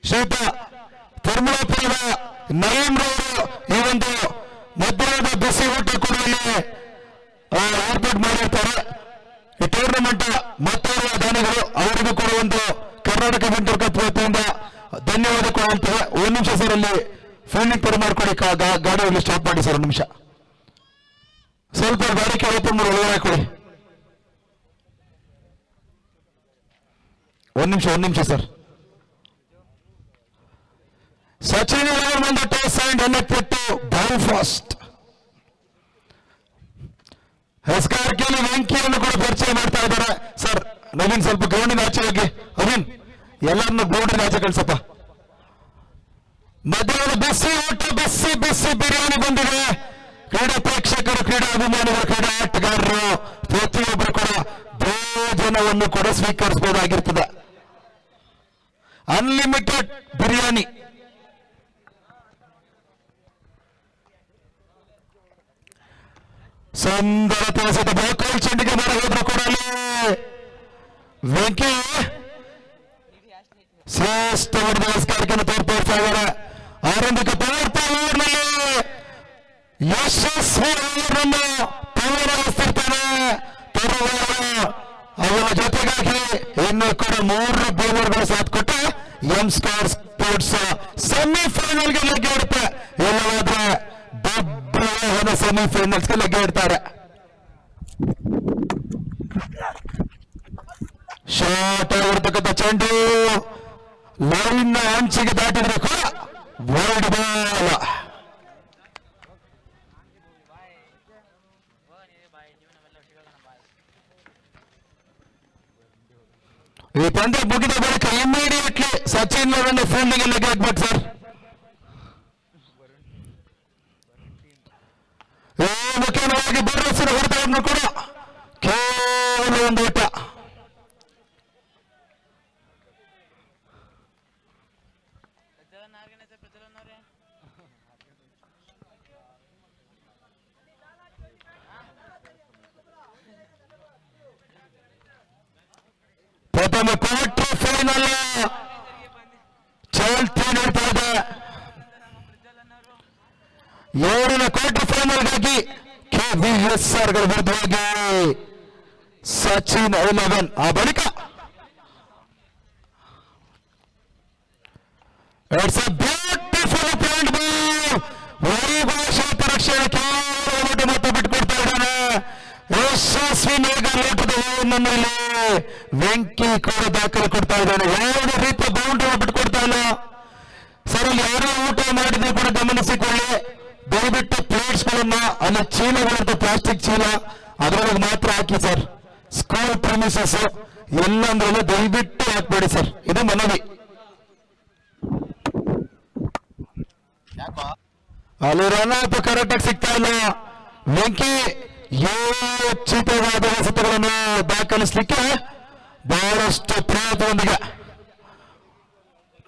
ಶ್ರೀತ ತಿರುಮಲಾಪುರದ ನಯೀಂ ರವರು ಈ ಒಂದು ಮಧ್ಯಾಹ್ನದ ಬಿಸಿ ಊಟ ಕೂಡ ಇಲ್ಲಿ ಏರ್ಪಾಡು ಮಾಡಿರ್ತಾರೆ. ಈ ಟೂರ್ನಮೆಂಟ್ ಮತ್ತೋರ್ವ ದಾನಿಗಳು ಅವರಿಗೂ ಕೂಡ ಒಂದು ಕರ್ನಾಟಕ ವಿಂಟರ್ ಕಪ್ ವತಿಯಿಂದ ಧನ್ಯವಾದ ಕೊಡುವಂತಾರೆ. ಒಂದು ನಿಮಿಷ ಸರ್ ಅಲ್ಲಿ ಫೀಲ್ಡಿಂಗ್ ಪರಿ ಮಾಡ್ಕೊಡಿ. ಗಾಡಿಯಲ್ಲಿ ಸ್ಟಾಪ್ ಮಾಡಿ ಸರ್. ಒಂದು ನಿಮಿಷ ಸ್ವಲ್ಪ ಗಾಡಿ ಓಪನ್ ಮಾಡಿ ಒಳಗಡೆ ಕೊಡಿ. ಒಂದು ನಿಮಿಷ ಸರ್. ಸಚಿನ್ ಬಂದ toss and elected ball fast. ಹೆಸ್ಗಾರಿಕೆಯಲ್ಲಿ ವೆಂಕಿಯನ್ನು ಕೂಡ ಪರಿಚಯ ಮಾಡ್ತಾ ಇದ್ದಾರೆ ಸರ್. ನವೀನ್ ಸ್ವಲ್ಪ ಗ್ರೌಂಡಿನ ಆಚೆ ಹೋಗಿ. ನವೀನ್ ಎಲ್ಲರನ್ನು ಗ್ರೌಂಡಿನ ಆಚೆ ಕಳ್ಸಪ್ಪ. ಮಧ್ಯಾಹ್ನದ ಬಿಸಿ ಊಟ ಬಿಸಿ ಬಿಸಿ ಬಿರಿಯಾನಿ ಬಂದಿದೆ. ಕ್ರೀಡಾ ಪ್ರೇಕ್ಷಕರು, ಕ್ರೀಡಾ ಅಭಿಮಾನಿಗಳು, ಕ್ರೀಡಾ ಆಟಗಾರರು ಪ್ರತಿಯೊಬ್ಬರು ಕೂಡ ಭೋಜನವನ್ನು ಕೂಡ ಸ್ವೀಕರಿಸಬಹುದಾಗಿರ್ತದೆ. ಅನ್ಲಿಮಿಟೆಡ್ ಬಿರಿಯಾನಿ. ಸುಂದರ ತಿಳಿಸಿದ ಬಾಕಲ್ ಚೆಂಡಿಗೆ ಮರ ಹೋದ್ರು ಕೂಡ ಅಲ್ಲಿ ವೆಂಕಿ ಶ್ರೇಷ್ಠ ನಮಸ್ಕಾರಕ್ಕೆ ತೋರ್ಪಡಿಸ್ತಾ ಇದ್ದಾರೆ. ಆರಂಭಿಕ ಓವರ್ನಲ್ಲಿ ಯಶಸ್ವಿ ಅವರನ್ನು ಪೂರ್ಣಗೊಳಿಸ್ತಿರ್ತಾನೆ. ಅವರ ಜೊತೆಗಾಗಿ ಇನ್ನು ಕೂಡ 3 ಬೌಲರ್ಗಳು ಸಾಥ್ ಕೊಟ್ಟು ಎಂ ಸ್ಟಾರ್ ಸ್ಪೋರ್ಟ್ಸ್ ಸೆಮಿಫೈನಲ್ಗೆ ಲಗ್ಗೆ ಇಡುತ್ತೆ. ಇಲ್ಲವಾದ್ರೆ ಡಬ್ಬ ಸೆಮಿಫೈನಲ್ಸ್ಗೆ ಲಗ್ಗೆ ಇಡ್ತಾರೆ. ಶಾರ್ಟ್ ಆಗಿರ್ತಕ್ಕಂಥ ಚೆಂಡು ಲೈನ್ ಅಂಚಿಗೆ ದಾಟಿದ್ರೆ ಕೂಡ ವರ್ಲ್ಡ್ ಬಾಲ್. ಪಂದ್ಯ ಮುಗಿದ ಬಳಿಕ ಇಮಿಡಿಯೇಟ್ಲಿ ಸಚಿನ್ ಅವರನ್ನು ಫೀಲ್ಡಿಂಗ್ ಅಲ್ಲಿ ಹಾಕ್ಬೇಕು ಸರ್. ಮುಖ್ಯವಾಗಿ ಭರವಸೆ ಹೊರತವನ್ನು ಕೂಡ ಕೇವಲ ಒಂದು ಓಟ. ಪ್ರಥಮ ಕ್ವಾರ್ಟರ್ ಫೈನಲ್ ಚಾಲ್ತಿ ನೀಡ್ತಾ ಇದೆ. 7ನೇ ಕ್ವಾರ್ಟರ್ ಫೈನಲ್ಗಾಗಿ KVSR ಗಳ ವಿರುದ್ಧವಾಗಿ ಸಚಿನ್ 11. ಆ ಬಳಿಕ it's a beautiful point ball. ವೈಭವ ರಕ್ಷಣೆ ಕೇವಲ ಮಾತ್ರ ಬಿಟ್ಕೊಡ್ತಾ ಇದ್ದಾನೆ. ಯಶಸ್ವಿ ಮೇಘ ಲೋಟದ ಮೇಲೆ ವೆಂಕಿ ಕೂಡ ದಾಖಲೆ ಕೊಡ್ತಾ ಇದ್ದಾನೆ. ಯಾವುದೇ ರೀತಿಯ ಬೌಂಡ್ರಿ ಬಿಟ್ಕೊಡ್ತಾ ಇಲ್ಲ ಸರ್. ಅಲ್ಲಿ ಯಾರೋ ಊಟ ಮಾಡಿದ್ರು ಕೂಡ ಗಮನಿಸಿಕೊಳ್ಳಿ. ದಯವಿಟ್ಟು ಪ್ಲೇಟ್ಸ್ ಗಳನ್ನ ಅಲ್ಲಿ ಚೀಲಗಳಂತ ಪ್ಲಾಸ್ಟಿಕ್ ಚೀಲ ಅದರೊಳಗೆ ಮಾತ್ರ ಹಾಕಿ ಸರ್. ಸ್ಕೂಲ್ ಪ್ರಿಮಿಸಸ್ ಎಲ್ಲಂದ್ರಲ್ಲೂ ದಯವಿಟ್ಟು ಹಾಕ್ಬೇಡಿ ಸರ್, ಇದು ಮನವಿ. ಅಲ್ಲಿ ರನ್ ಅಪ್ ಕರೆಕ್ಟ್ ಆಗಿ ಸಿಗ್ತಾ ಇಲ್ಲ. ವೆಂಕಿ ಯೋಚಿತವಾದ ಎಸೆತಗಳನ್ನು ದಾಖಲಿಸಲಿಕ್ಕೆ ಬಹಳಷ್ಟು ಪ್ರಯತ್ನದೊಂದಿಗೆ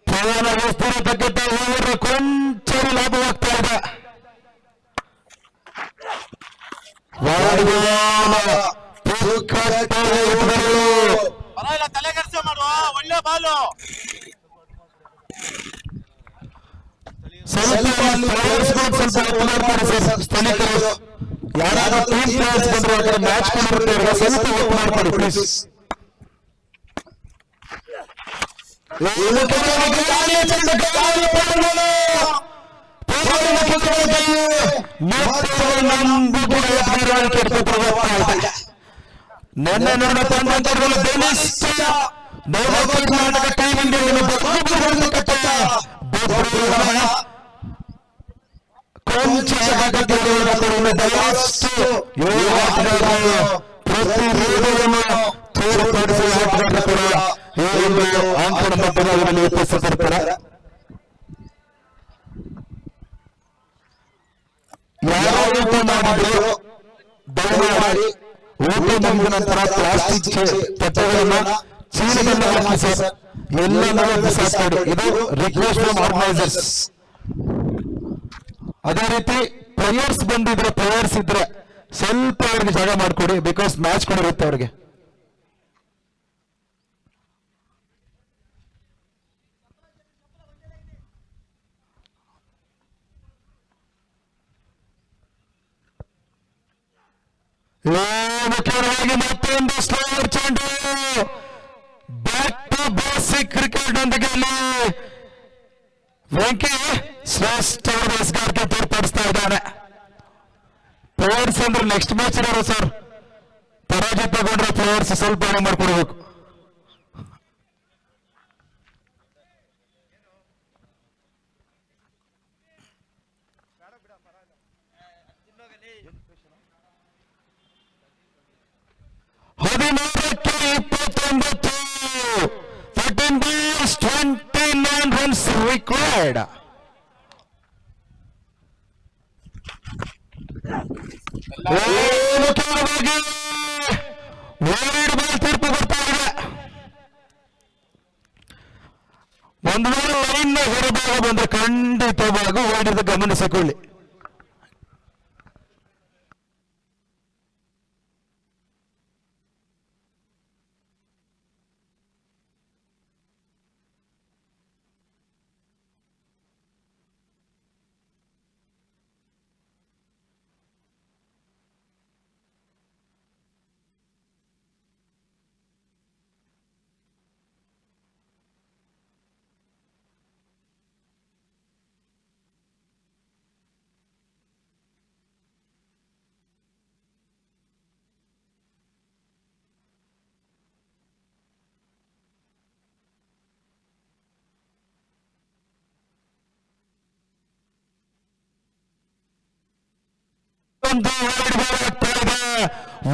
ಪವನ ವಿಸ್ತೀರ್ಣ ತಗ್ಗಿದ್ದ ಓವರ್ ಕೊಂಚ ಲಾಭವಾಗ್ತಾ ಇದೆ. ತಲೆಗೆಡ್ಸ ಮಾಡುವ ಒಳ್ಳೆ ಬಾಲು. ಸ್ಥಳೀಕರು ಯಾರಾದ್ರೂ ಟೀಮ್ ಪ್ಲೇಯರ್ಸ್ ಬಂದ್ರೆ ಅದರ ಮ್ಯಾಚ್ ಕೊಂಡಿರ್ತಾರೆ, ಸ್ವಲ್ಪ ವರ್ಕ್ ಮಾಡ್ಕೊಡಿ ಪ್ಲೀಸ್. ನಿನ್ನೆ ನನ್ನ ತಂಡಗಳು ಟೀಮ್ ಇಂಡಿಯಾ ಕೊಂಚ ಪ್ರತಿರೋಧವನ್ನು ತೋರ್ಪಡಿಸುವ ಆಟಗಾರರು ಕೂಡ ಈ ಒಂದು ಅಂಕಣ ಮಟ್ಟದಲ್ಲಿ ಉಪಸ್ಥಿತರಿರ್ತಾರೆ. ಯಾರೋ ಊಟ ಮಾಡಿದ್ರು ದಯಮಾಡಿ ಊಟ ಮುಗಿದ ನಂತರ ಪ್ಲಾಸ್ಟಿಕ್ ತಟ್ಟೆಗಳನ್ನ ಚೀಲದಲ್ಲಿ ಹಾಕಿ ಸರ್, ಎಲ್ಲ ಬಿಸಾಕ್ಬೇಡಿ. ಇದು ರಿಕ್ವೆಸ್ಟ್ ಫ್ರಮ್ ಆರ್ಗನೈಸರ್ಸ್. ಅದೇ ರೀತಿ ಪ್ಲೇಯರ್ಸ್ ಬಂದಿದ್ರೆ, ಪ್ಲೇಯರ್ಸ್ ಇದ್ರೆ ಸ್ವಲ್ಪ ಅವ್ರಿಗೆ ಜಾಗ ಮಾಡಿಕೊಡಿ, ಬಿಕಾಸ್ ಮ್ಯಾಚ್ ಕೂಡ ಇರುತ್ತೆ ಅವ್ರಿಗೆ. ಮುಖ್ಯವಾಗಿ ಮತ್ತೊಂದು ಸ್ಲೋವರ್ ಚೆಂಡು ಬ್ಯಾಕ್ ಟು ಬೇಸಿಕ್ ಕ್ರಿಕೆಟ್ ಒಂದಿಗೆ ಅಲ್ಲಿ ವೆಂಕಿ ಶ್ರೇಷ್ಠ ಎಸ್ಗಾರಿಕೆ ತೋರ್ಪಡಿಸ್ತಾ ಇದ್ದಾನೆ. ಪ್ಲೇಯರ್ಸ್ ಅಂದ್ರೆ ನೆಕ್ಸ್ಟ್ ಮ್ಯಾಚ್ ಇರೋರು ಸರ್, ಪರಾಜಿತಗೊಂಡ್ರೆ ಪ್ಲೇಯರ್ಸ್ ಸ್ವಲ್ಪ ಹಣ ಮಾಡ್ಕೊಡ್ಬೇಕು. ಹದಿಮೂರಕ್ಕೆ 29, 13 balls, 29 runs required. ಮುಖ್ಯವಾಗಿ ವೈಡ್ ಬಾಲ್ ತೀರ್ಪು ಬರ್ತಾ ಇದೆ. ಒಂದು ವೇಳೆ ಲೈನ್ ಹೊರಭಾಗ ಬಂದ್ರೆ ಖಂಡಿತವಾಗಿ ವೈಡ್ ಗಮನಿಸಿಕೊಳ್ಳಿ.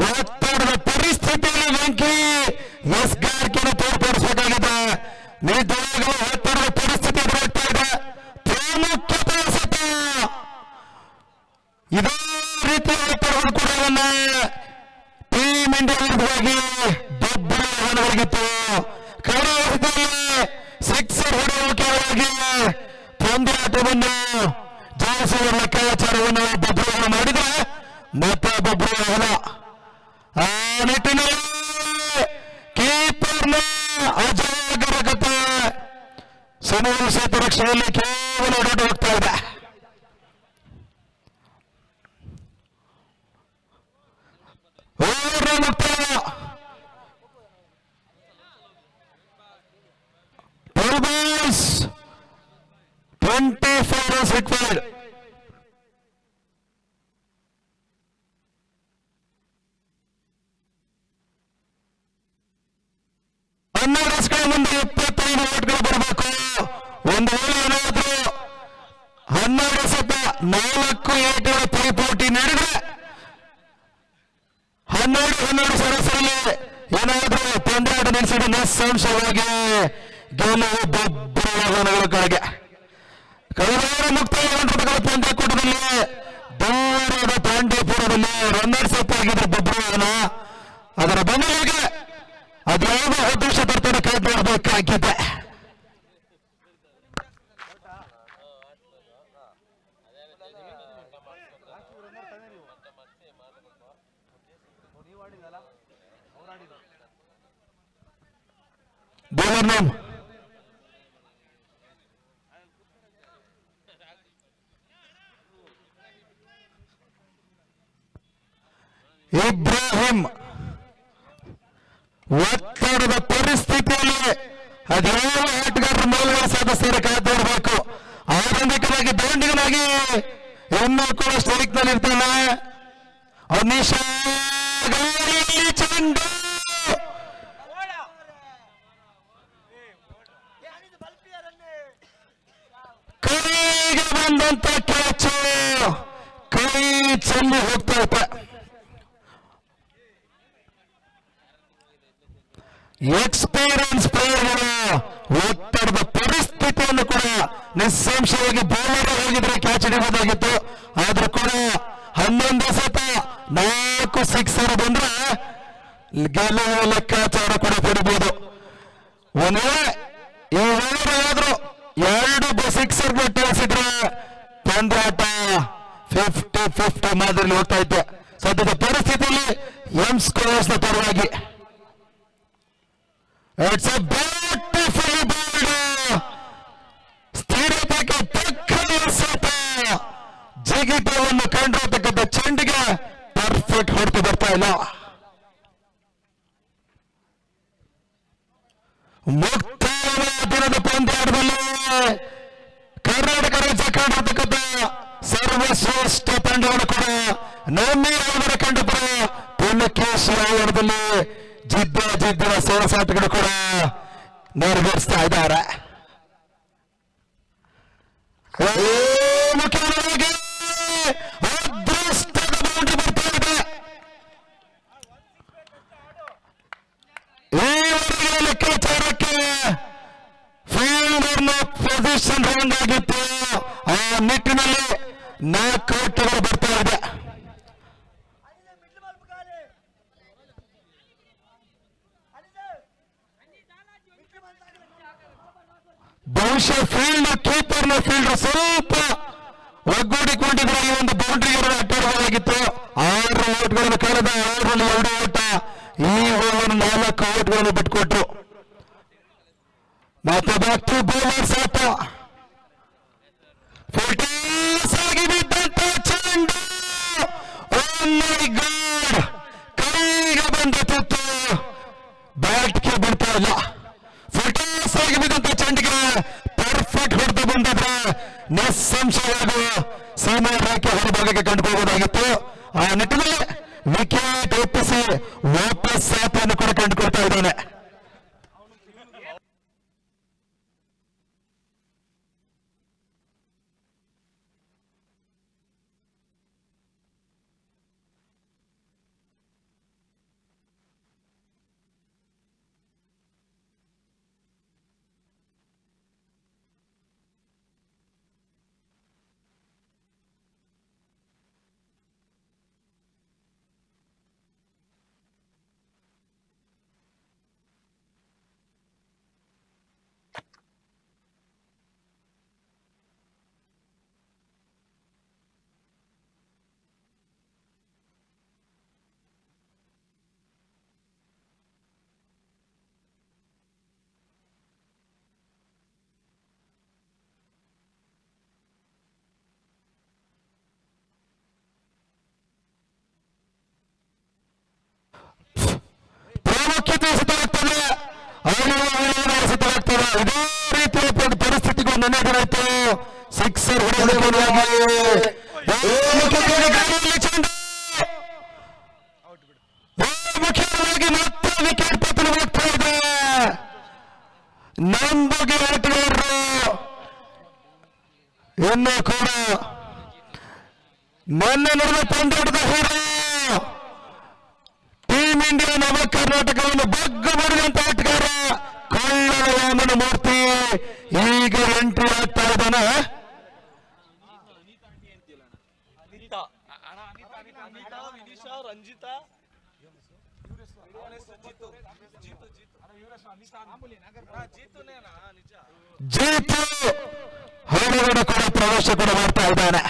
ಒತ್ತಡದ ಪರಿಸ್ಥಿತಿಯಲ್ಲಿ ವೆಂಕಿ ಎಸ್ಗಾರಿಕೆಯನ್ನು ತೋರ್ಪಡಿಸಬೇಕಾಗಿದೆ. ನಿಜವಾಗಲೂ ಒತ್ತಡದ ಪರಿಸ್ಥಿತಿ ಎದುರಾಗ್ತಾ ಇದೆ. ಪ್ರಾಮುಖ್ಯತೆ ಸತ ಇದೇ ರೀತಿಯ ಒತ್ತಡಗಳು ಕೂಡ ಟೀಮ್ ಇಂಡಿಯಾ ವಿರುದ್ಧವಾಗಿ ಬೆಂಬಲವಾಗಿತ್ತು. ಕಳೆದ ಅವಧಿಯಲ್ಲಿ ಸಿಕ್ಸರ್ ಹೊಡೆಯುವ ಮುಖ್ಯವಾಗಿ ಪಂದ್ಯಾಟವನ್ನು ಜಯಿಸುವ ಲೆಕ್ಕಾಚಾರವನ್ನು ಬಬ್ರು ಮಾಡಿದರೆ ಮತ್ತೆ ಬಬ್ರು ಆಗಲ್ಲ. ಆ ನಿಟ್ಟಿನಲ್ಲಿ ಕೀಪರ್ನ ಅಜಾಗರೂಕತೆ ಸುನಿಲ್ ಸೇತು ರಕ್ಷಣೆಯಲ್ಲಿ ಕೇವಲ ಓಡಾಟ ಹೋಗ್ತಾ ಇದೆ. ಮುಕ್ತಾಯ 12 balls, 24 runs required. ಹನ್ನೆರಡು ರನ್ಸ್ಗಳ ಮುಂದೆ 25 ಓಟ್ಗಳು ಬರಬೇಕು. ಒಂದು ವೇಳೆ ಏನಾದರೂ 12 ಸತ 4 ಏಟುಗಳ ಪೈಪೋಟಿ ನೀಡಿದ್ರೆ 12 ಸರಸರಲ್ಲಿ ಏನಾದರೂ ಪಂದ್ಯಾಟ ನಡೆಸಿದ ನಿಸ್ಸಂಶಯವಾಗಿ ಗೆಲುವು ಬೊಬ್ಬರಗಳ ಕಡೆಗೆ. ಕಳೆದ ಮುಕ್ತಾಯಗೊಂಡಿರುವ ಪಂದ್ಯಕೂಟದಲ್ಲಿ ದೂರದ ಪಾಂಡ್ಯಪುರದಲ್ಲಿ ರನ್ನರ್ಸ್ ಅಪ್ ಆಗಿದ್ದ ಬೊಬ್ಬರವನ ಅದರ ಬೆನ್ನಿಗೆ ಅದ್ಯಾವ ಅದೃಶ್ಯ ತರ್ತದೆ ಕಾಯ್ದು ನೋಡಬೇಕಾಗಿದೆ. Bowler name Ibrahim. ಒತ್ತಡದ ಪರಿಸ್ಥಿತಿಯಲ್ಲಿ ಅದ್ಯಾವ ಆಟಗಾರರ ಮೇಲ್ಗಡೆ ಸಾಧಿಸ್ತಾರೆ ಕಾಯ್ದು ನೋಡಬೇಕು. ಆರಂಭಿಕವಾಗಿ ದಾಂಡಿಗನಾಗಿ ಇನ್ನೂ ಕೂಡ ಸ್ಟ್ರೈಕ್ ನಲ್ಲಿ ಇರ್ತಾನೆ. ಅನಿಶಾ ಚೆಂಡು ಕೈಗೆ ಬಂದಂತ ಕ್ಯಾಚ್ ಕೈ ಚೆಲ್ಲಿ ಹೋಗ್ತಾ ಇತ್ತು. ಎಕ್ಸ್ಪೀರಿಯನ್ಸ್ ಪ್ಲೇಯರ್ಗಳು ಒತ್ತಡದ ಪರಿಸ್ಥಿತಿಯನ್ನು ಕೂಡ ನಿಸ್ಸಂಶಯವಾಗಿ ಬೌಲರ್ ಹೋಗಿದ್ರೆ ಕ್ಯಾಚ್ ಹಿಡಿಯಬಹುದಾಗಿತ್ತು. ಆದ್ರೂ ಕೂಡ 11 ಸತ 4 ಸಿಕ್ಸರ್ ಬಂದ್ರೆ ಗೆಲುವು ಲೆಕ್ಕಾಚಾರ ಕೂಡ ಪಡಿಬಹುದು. ಒಂದ್ ವೇಳೆ ಈ ಏನಾದ್ರೂ 2 ಸಿಕ್ಸರ್ ಗಳಿಸಿದ್ರೆ ಪಂದ್ಯಾಟ 50-50 ಮಾದರಿಯಲ್ಲಿ ಹೋಗ್ತಾ ಇತ್ತು. ಸದ್ಯದ ಪರಿಸ್ಥಿತಿಯಲ್ಲಿ ಎಂ ಸ್ಕೋರ್ಸ್ ನ ಪರವಾಗಿ ಇಟ್ಸ್ ಎ ಬ್ಯೂಟಿಫುಲ್ ಬಾಲ್. ಸ್ಥಿರತೆಗೆ ತಕ್ಕ ಸತ ಜಿಗಿತವನ್ನು ಕಂಡಿರತಕ್ಕಂಥ ಚೆಂಡಿಗೆ ಪರ್ಫೆಕ್ಟ್ ಹೊಡೆದು ಬರ್ತಾ ಇಲ್ಲ. ಮುಕ್ತಾಯ ದಿನದ ಪಂದ್ಯಾಟದಲ್ಲಿ ಕರ್ನಾಟಕ ರಾಜ್ಯ ಕಂಡಿರತಕ್ಕಂಥ ಸರ್ವಶ್ರೇಷ್ಠ ತಂಡವನ್ನು ಕೂಡ ನಮ್ಮ ಕಂಡುಪುರ ಪುಣ್ಯಕೇಶ್ ಆವರಣದಲ್ಲಿ ಜಿದ್ದಿನ ಸೋರಸಾಟಗಳು ಕೂಡ ನೆರವೇರಿಸ್ತಾ ಇದ್ದಾರೆ. ಮುಖ್ಯವಾಗಿ ಅದೃಷ್ಟದ ಬೌಂಡ್ರಿ ಬರ್ತಾ ಇದೆ. ಈವರೆಗೆ ಲೆಕ್ಕಾಚಾರಕ್ಕೆ ಫೀಲ್ಡರ್ನ ಪೊಸಿಷನ್ ರಾಂಗ್ ಆಗಿತ್ತು. ಆ ನಿಟ್ಟಿನಲ್ಲಿ 4 ಔಟ್ಗಳು ಬರ್ತಾ ಇದೆ. ಬಹುಶಃ ಫೀಲ್ಡ್ ಕೀಪರ್ನ ಫೀಲ್ಡರ್ ಸ್ವಲ್ಪ ಒಗ್ಗೂಡಿಕೊಂಡಿದ್ರೆ ಈ ಒಂದು ಬೌಂಡ್ರಿ ಅಡ್ಡಾಡಬಹುದಾಗಿತ್ತು. 6 ಓಟ್ಗಳನ್ನು ಕಳೆದ 6ರಲ್ಲಿ 2 ಓಟ. ಈ ಓವರ್ 4 ಓಟ್ಗಳನ್ನು ಬಿಟ್ಕೊಟ್ರು. ಮತ್ತೆ ಬ್ಯಾಕ್ ಟು ಬೌಲರ್ಸ್ ಆಟ. ಫುಲ್ಟಾಸ್ ಆಗಿ ಬಿದ್ದಂತ ಚೆಂಡು ಕೈಗೆ ಬಂದಿತ್ತು, ಬ್ಯಾಟ್ಗೆ ಬಿಡ್ತಾ ಇಲ್ಲ. ಫುಲ್ಟಾಸ್ ಆಗಿ ಬಿದ್ದಂತ ಚೆಂಡಿಗೆ ಪರ್ಫೆಕ್ಟ್ ಹೊಡೆದು ಬಂದಿದ್ರೆ ನಿಸ್ಸಂಶಯವಾಗಿ ಸೀಮಾ ರೇಖೆ ಹೊರಭಾಗಕ್ಕೆ ಕಂಡುಕೊಳ್ಳಬಹುದಾಗಿತ್ತು. ಆ ನಿಟ್ಟಿನಲ್ಲಿ ವಿಕೆಟ್ ಒಪ್ಪಿಸಿ ವಾಪಸ್ ಸಾಥನ್ನು ಕೂಡ ಕಂಡುಕೊಳ್ತಾ ಇದ್ದಾನೆ. ಎಸೆತವಾಗ್ತದೆ. ಇದೇ ರೀತಿಯ ಒಂದು ಪರಿಸ್ಥಿತಿಗೂ ನೆನೆದಿರುತ್ತು. ಸಿಕ್ಸರ್ ಹೊಡೆಯುವುದಕ್ಕಾಗಿ ಮುಖ್ಯವಾಗಿ ಮತ್ತೆ ವಿಕೆಟ್ ಪತನವಾಗ್ತಾ ಇದೆ. ನಂಬುಗೆ ಆಟಗಾರರು ಇನ್ನು ಕೂಡ ಮೊನ್ನೆ ನಡೆದ ಪಂದ್ಯದ ಹೀರೋ ಟೀಮ್ ಇಂಡಿಯಾ ನವ ಕರ್ನಾಟಕವನ್ನು ಬಗ್ಗು ಬಡಿದಂತ ಆಟಗಾರ ಕೊಳ್ಳದ ವಾಮನ ಮೂರ್ತಿ ಈಗ ಎಂಟ್ರಿ ಆಗ್ತಾ ಇದ್ದಾನೆ. ಜೀತು ಹೊರಗಡೆ ಕೂಡ ಪ್ರವೇಶ ಕೂಡ ಮಾಡ್ತಾ ಇದ್ದಾನೆ.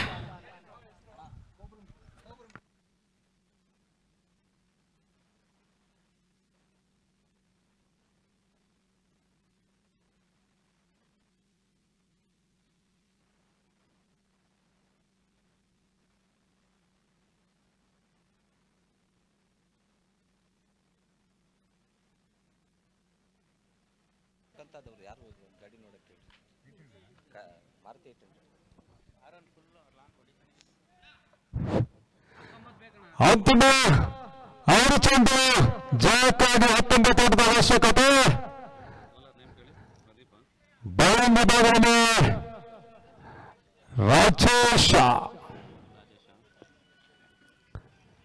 ಯಾರು ಗಾಡಿ ನೋಡಕ್ಕೆ ಮಾರುತಿ 800 ಅಂತಿಮ 6 ಚೆಂಡು ಜಯಕ್ಕಾಗಿ 19 ಓಟದ ಅವಶ್ಯಕತೆ. ಬೌಲಿಂಗ್ ವಿಭಾಗದಲ್ಲಿ ರಾಜೇಶ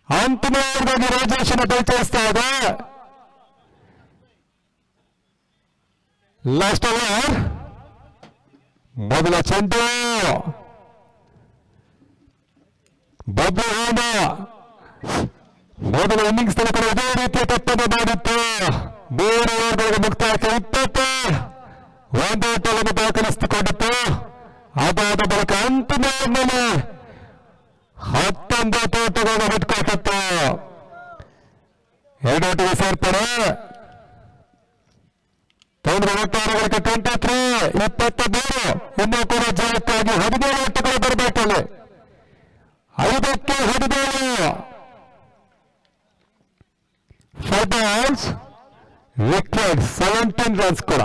ಅಂತಿಮ ಓವರ್ಗಾಗಿ ರಾಜೇಶನ ಪರಿಚಯಿಸ್ತಾ ಇದೆ. ಲಾಸ್ಟ್ ಓವರ್ ಮೊದಲ ಚೆಂಡು ಬಬ್ಲು ಹೋದ ಮೊದಲ ಇನ್ನಿಂಗ್ಸ್ ನಲ್ಲಿ ಕೂಡ ಇದೇ ರೀತಿಯ ತಪ್ಪನ್ನು ಮಾಡಿತ್ತು. 3 ಓವರ್ಗಳಿಗೆ ಮುಕ್ತಾಯಕ್ಕೆ 21 ಓಟವನ್ನು ದಾಖಲಿಸಿಕೊಂಡಿತ್ತು. ಅದಾದ ಬಳಿಕ ಅಂತಿಮ ಮೇಲೆ 19 ಓಟಗಳನ್ನು ಬಿಟ್ಕೊಟ್ಟಿತ್ತು. 2 ಓಟಿಗೆ ಸೇರ್ಪಡೆ. ತಂಡದ ಒಟ್ಟಾರೆಗಳಿಗೆ 23 23 ಇನ್ನೂ ಕೂಡ ಜಯಕ್ಕಾಗಿ 17 ಓಟಗಳು ಬರಬೇಕಲ್ಲಿ. 5ಕ್ಕೆ 17 ಫಾರ್ ಬಾಲ್ಸ್ ವಿಕೆಟ್ 17 ರನ್ಸ್ ಕೂಡ.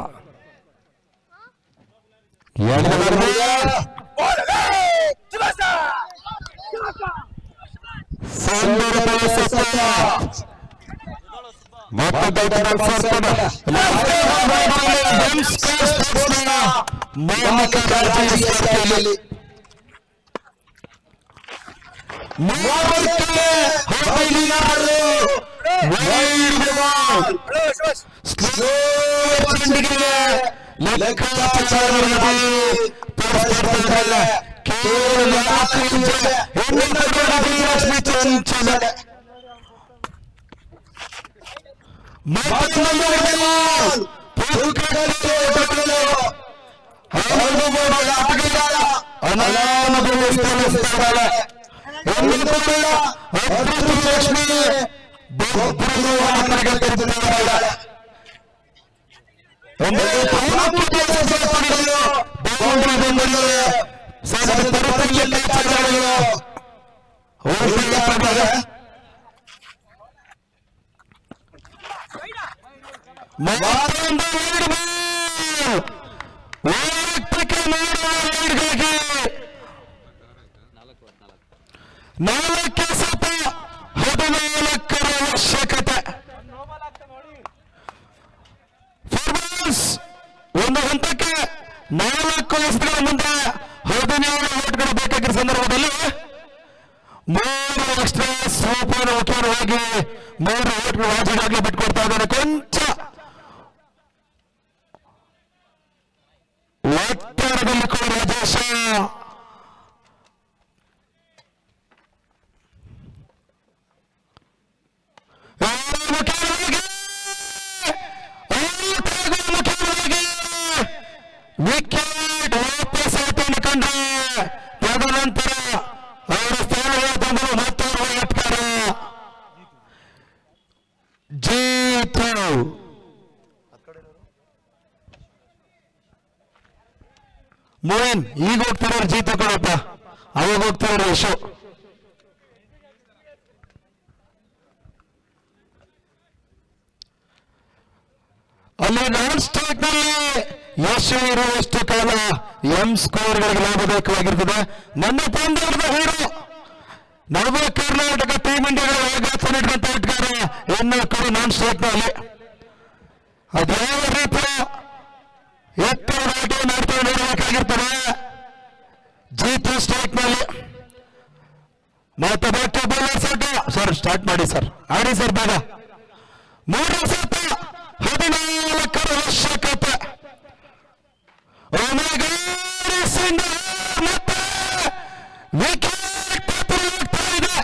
ಒಂದು ಹಂತಕ್ಕೆ 4 ಎಸೆತಗಳ ಮುಂದೆ 17 ಓಟ್ಗಳು ಬೇಕಾಗಿರುವ ಸಂದರ್ಭದಲ್ಲಿ 3 ಎಕ್ಸ್ಟ್ರಾ ಸೂಪರ್ ಮುಖ್ಯವಾಗಿ 3 ಓಟ್ಗಳು ರಾಜೀನಾಗ್ಲೇ ಬಿಟ್ಕೊಡ್ತಾ ಇದ್ದಾರೆ. ಕೊಂಚ ಒತ್ತಡದಲ್ಲಿ ಕೂಡ ರಾಜೇಶ ವಿಕೆಟ್ ವಾಪಸ್ ಆಯ್ತು ಕಂಡ್ರೆ ತದನಂತರ ಅವರ ಸ್ಥಾನಗಳ ತಂದರು ಮತ್ತೊಬ್ಬ ಆಟಗಾರ ಜೀತು. ಮೋಹನ್ ಈಗ ಹೋಗ್ತಿರೋರು ಜೀತು ಕಣಪ್ಪ, ಅವಾಗ ಹೋಗ್ತಿರೋರು ಯಶು. ಅಲ್ಲಿ ನಾನ್ ಸ್ಟ್ರೈಕ್ ನಲ್ಲಿ ಯಶು ಇರುವಷ್ಟು ಕಾಲ ಎಂ ಸ್ಕೋರ್ಗಳಿಗೆ ಲಾಭದಾಯಕವಾಗಿರ್ತದೆ. ನನ್ನ ಪಂದ್ಯದ ಹೀರೋ ನವ ಕರ್ನಾಟಕ ಟೀಮ್ ಇಂಡಿಯಾಗಳ ಆಘಾತ ನೀಡಿದಂತ ಆಟಗಾರ ಎನ್ನ ಕಡೆ ನಾನ್ ಸ್ಟ್ರೈಕ್ ನಲ್ಲಿ ಅದ್ಯಾವ ರೀತಿಯ ಎತ್ತರ ಆಟವನ್ನು ಆಡ್ತಾ ನೋಡಬೇಕಾಗಿರ್ತದೆ. ಜೀತು ಸ್ಟ್ರೈಕ್ ನಲ್ಲಿ ಮತ್ತೆ back bowler set sir start ಮಾಡಿ ಸರ್, ಆಡಿ ಸರ್ ಬೇಗ. 3 ಸೆಟ್ 14 ಅವಶ್ಯಕತೆ. ಮತ್ತೆ ವಿಕೆಟ್ ಪತನವಾಗ್ತಾ ಇದೆ.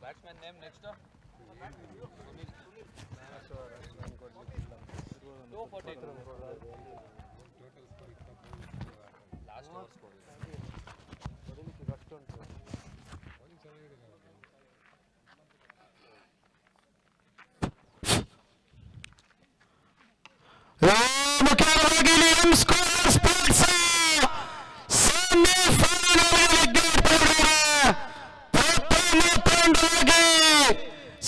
Batsman name next last over score ಮುಖ್ಯವಾಗಿ M score sports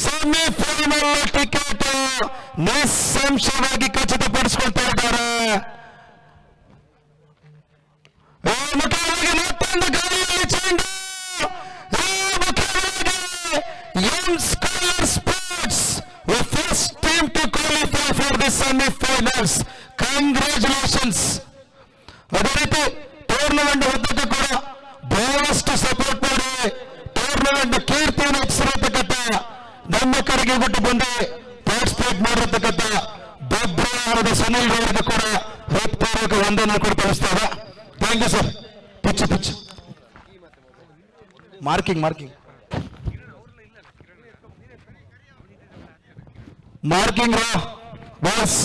semifinal ticket ನಿಸ್ಸಂಶಯವಾಗಿ ಖಚಿತಪಡಿಸಿಕೊಳ್ತಾ ಇದ್ದಾರೆ. ಮುಖ್ಯವಾಗಿ ಮತ್ತೊಂದು ಗಾಳಿಯಲ್ಲಿ ಚೆಂಡು. ಮುಖ್ಯವಾಗಿ M score sports first team to qualify for the semifinals. Congratulations. ಅದೇ ರೀತಿ ಟೂರ್ನಮೆಂಟ್ ಉದ್ದಕ್ಕೂ ಕೂಡ ಬಹಳಷ್ಟು ಸಪೋರ್ಟ್ ಮಾಡಿ ಟೂರ್ನಮೆಂಟ್ ಕೀರ್ತಿಯನ್ನು ಹೆಚ್ಚಿರತಕ್ಕಂಥ ನಮ್ಮ ಕಡೆಗೆ ಬಿಟ್ಟು ಬಂದು ಪಾರ್ಟಿಸಿಪೇಟ್ ಮಾಡಿರತಕ್ಕಂಥ ಬೆಬ್ರವಾರದ ಸುನಿಲ್ ಅವರಿಗೆ ಕೂಡ ಹೃತ್ಪೂರ್ವಕ ವಂದನೆ ಕೂಡ ತಿಳಿಸ್ತಾರೆ. Thank you sir. Pitch marking boss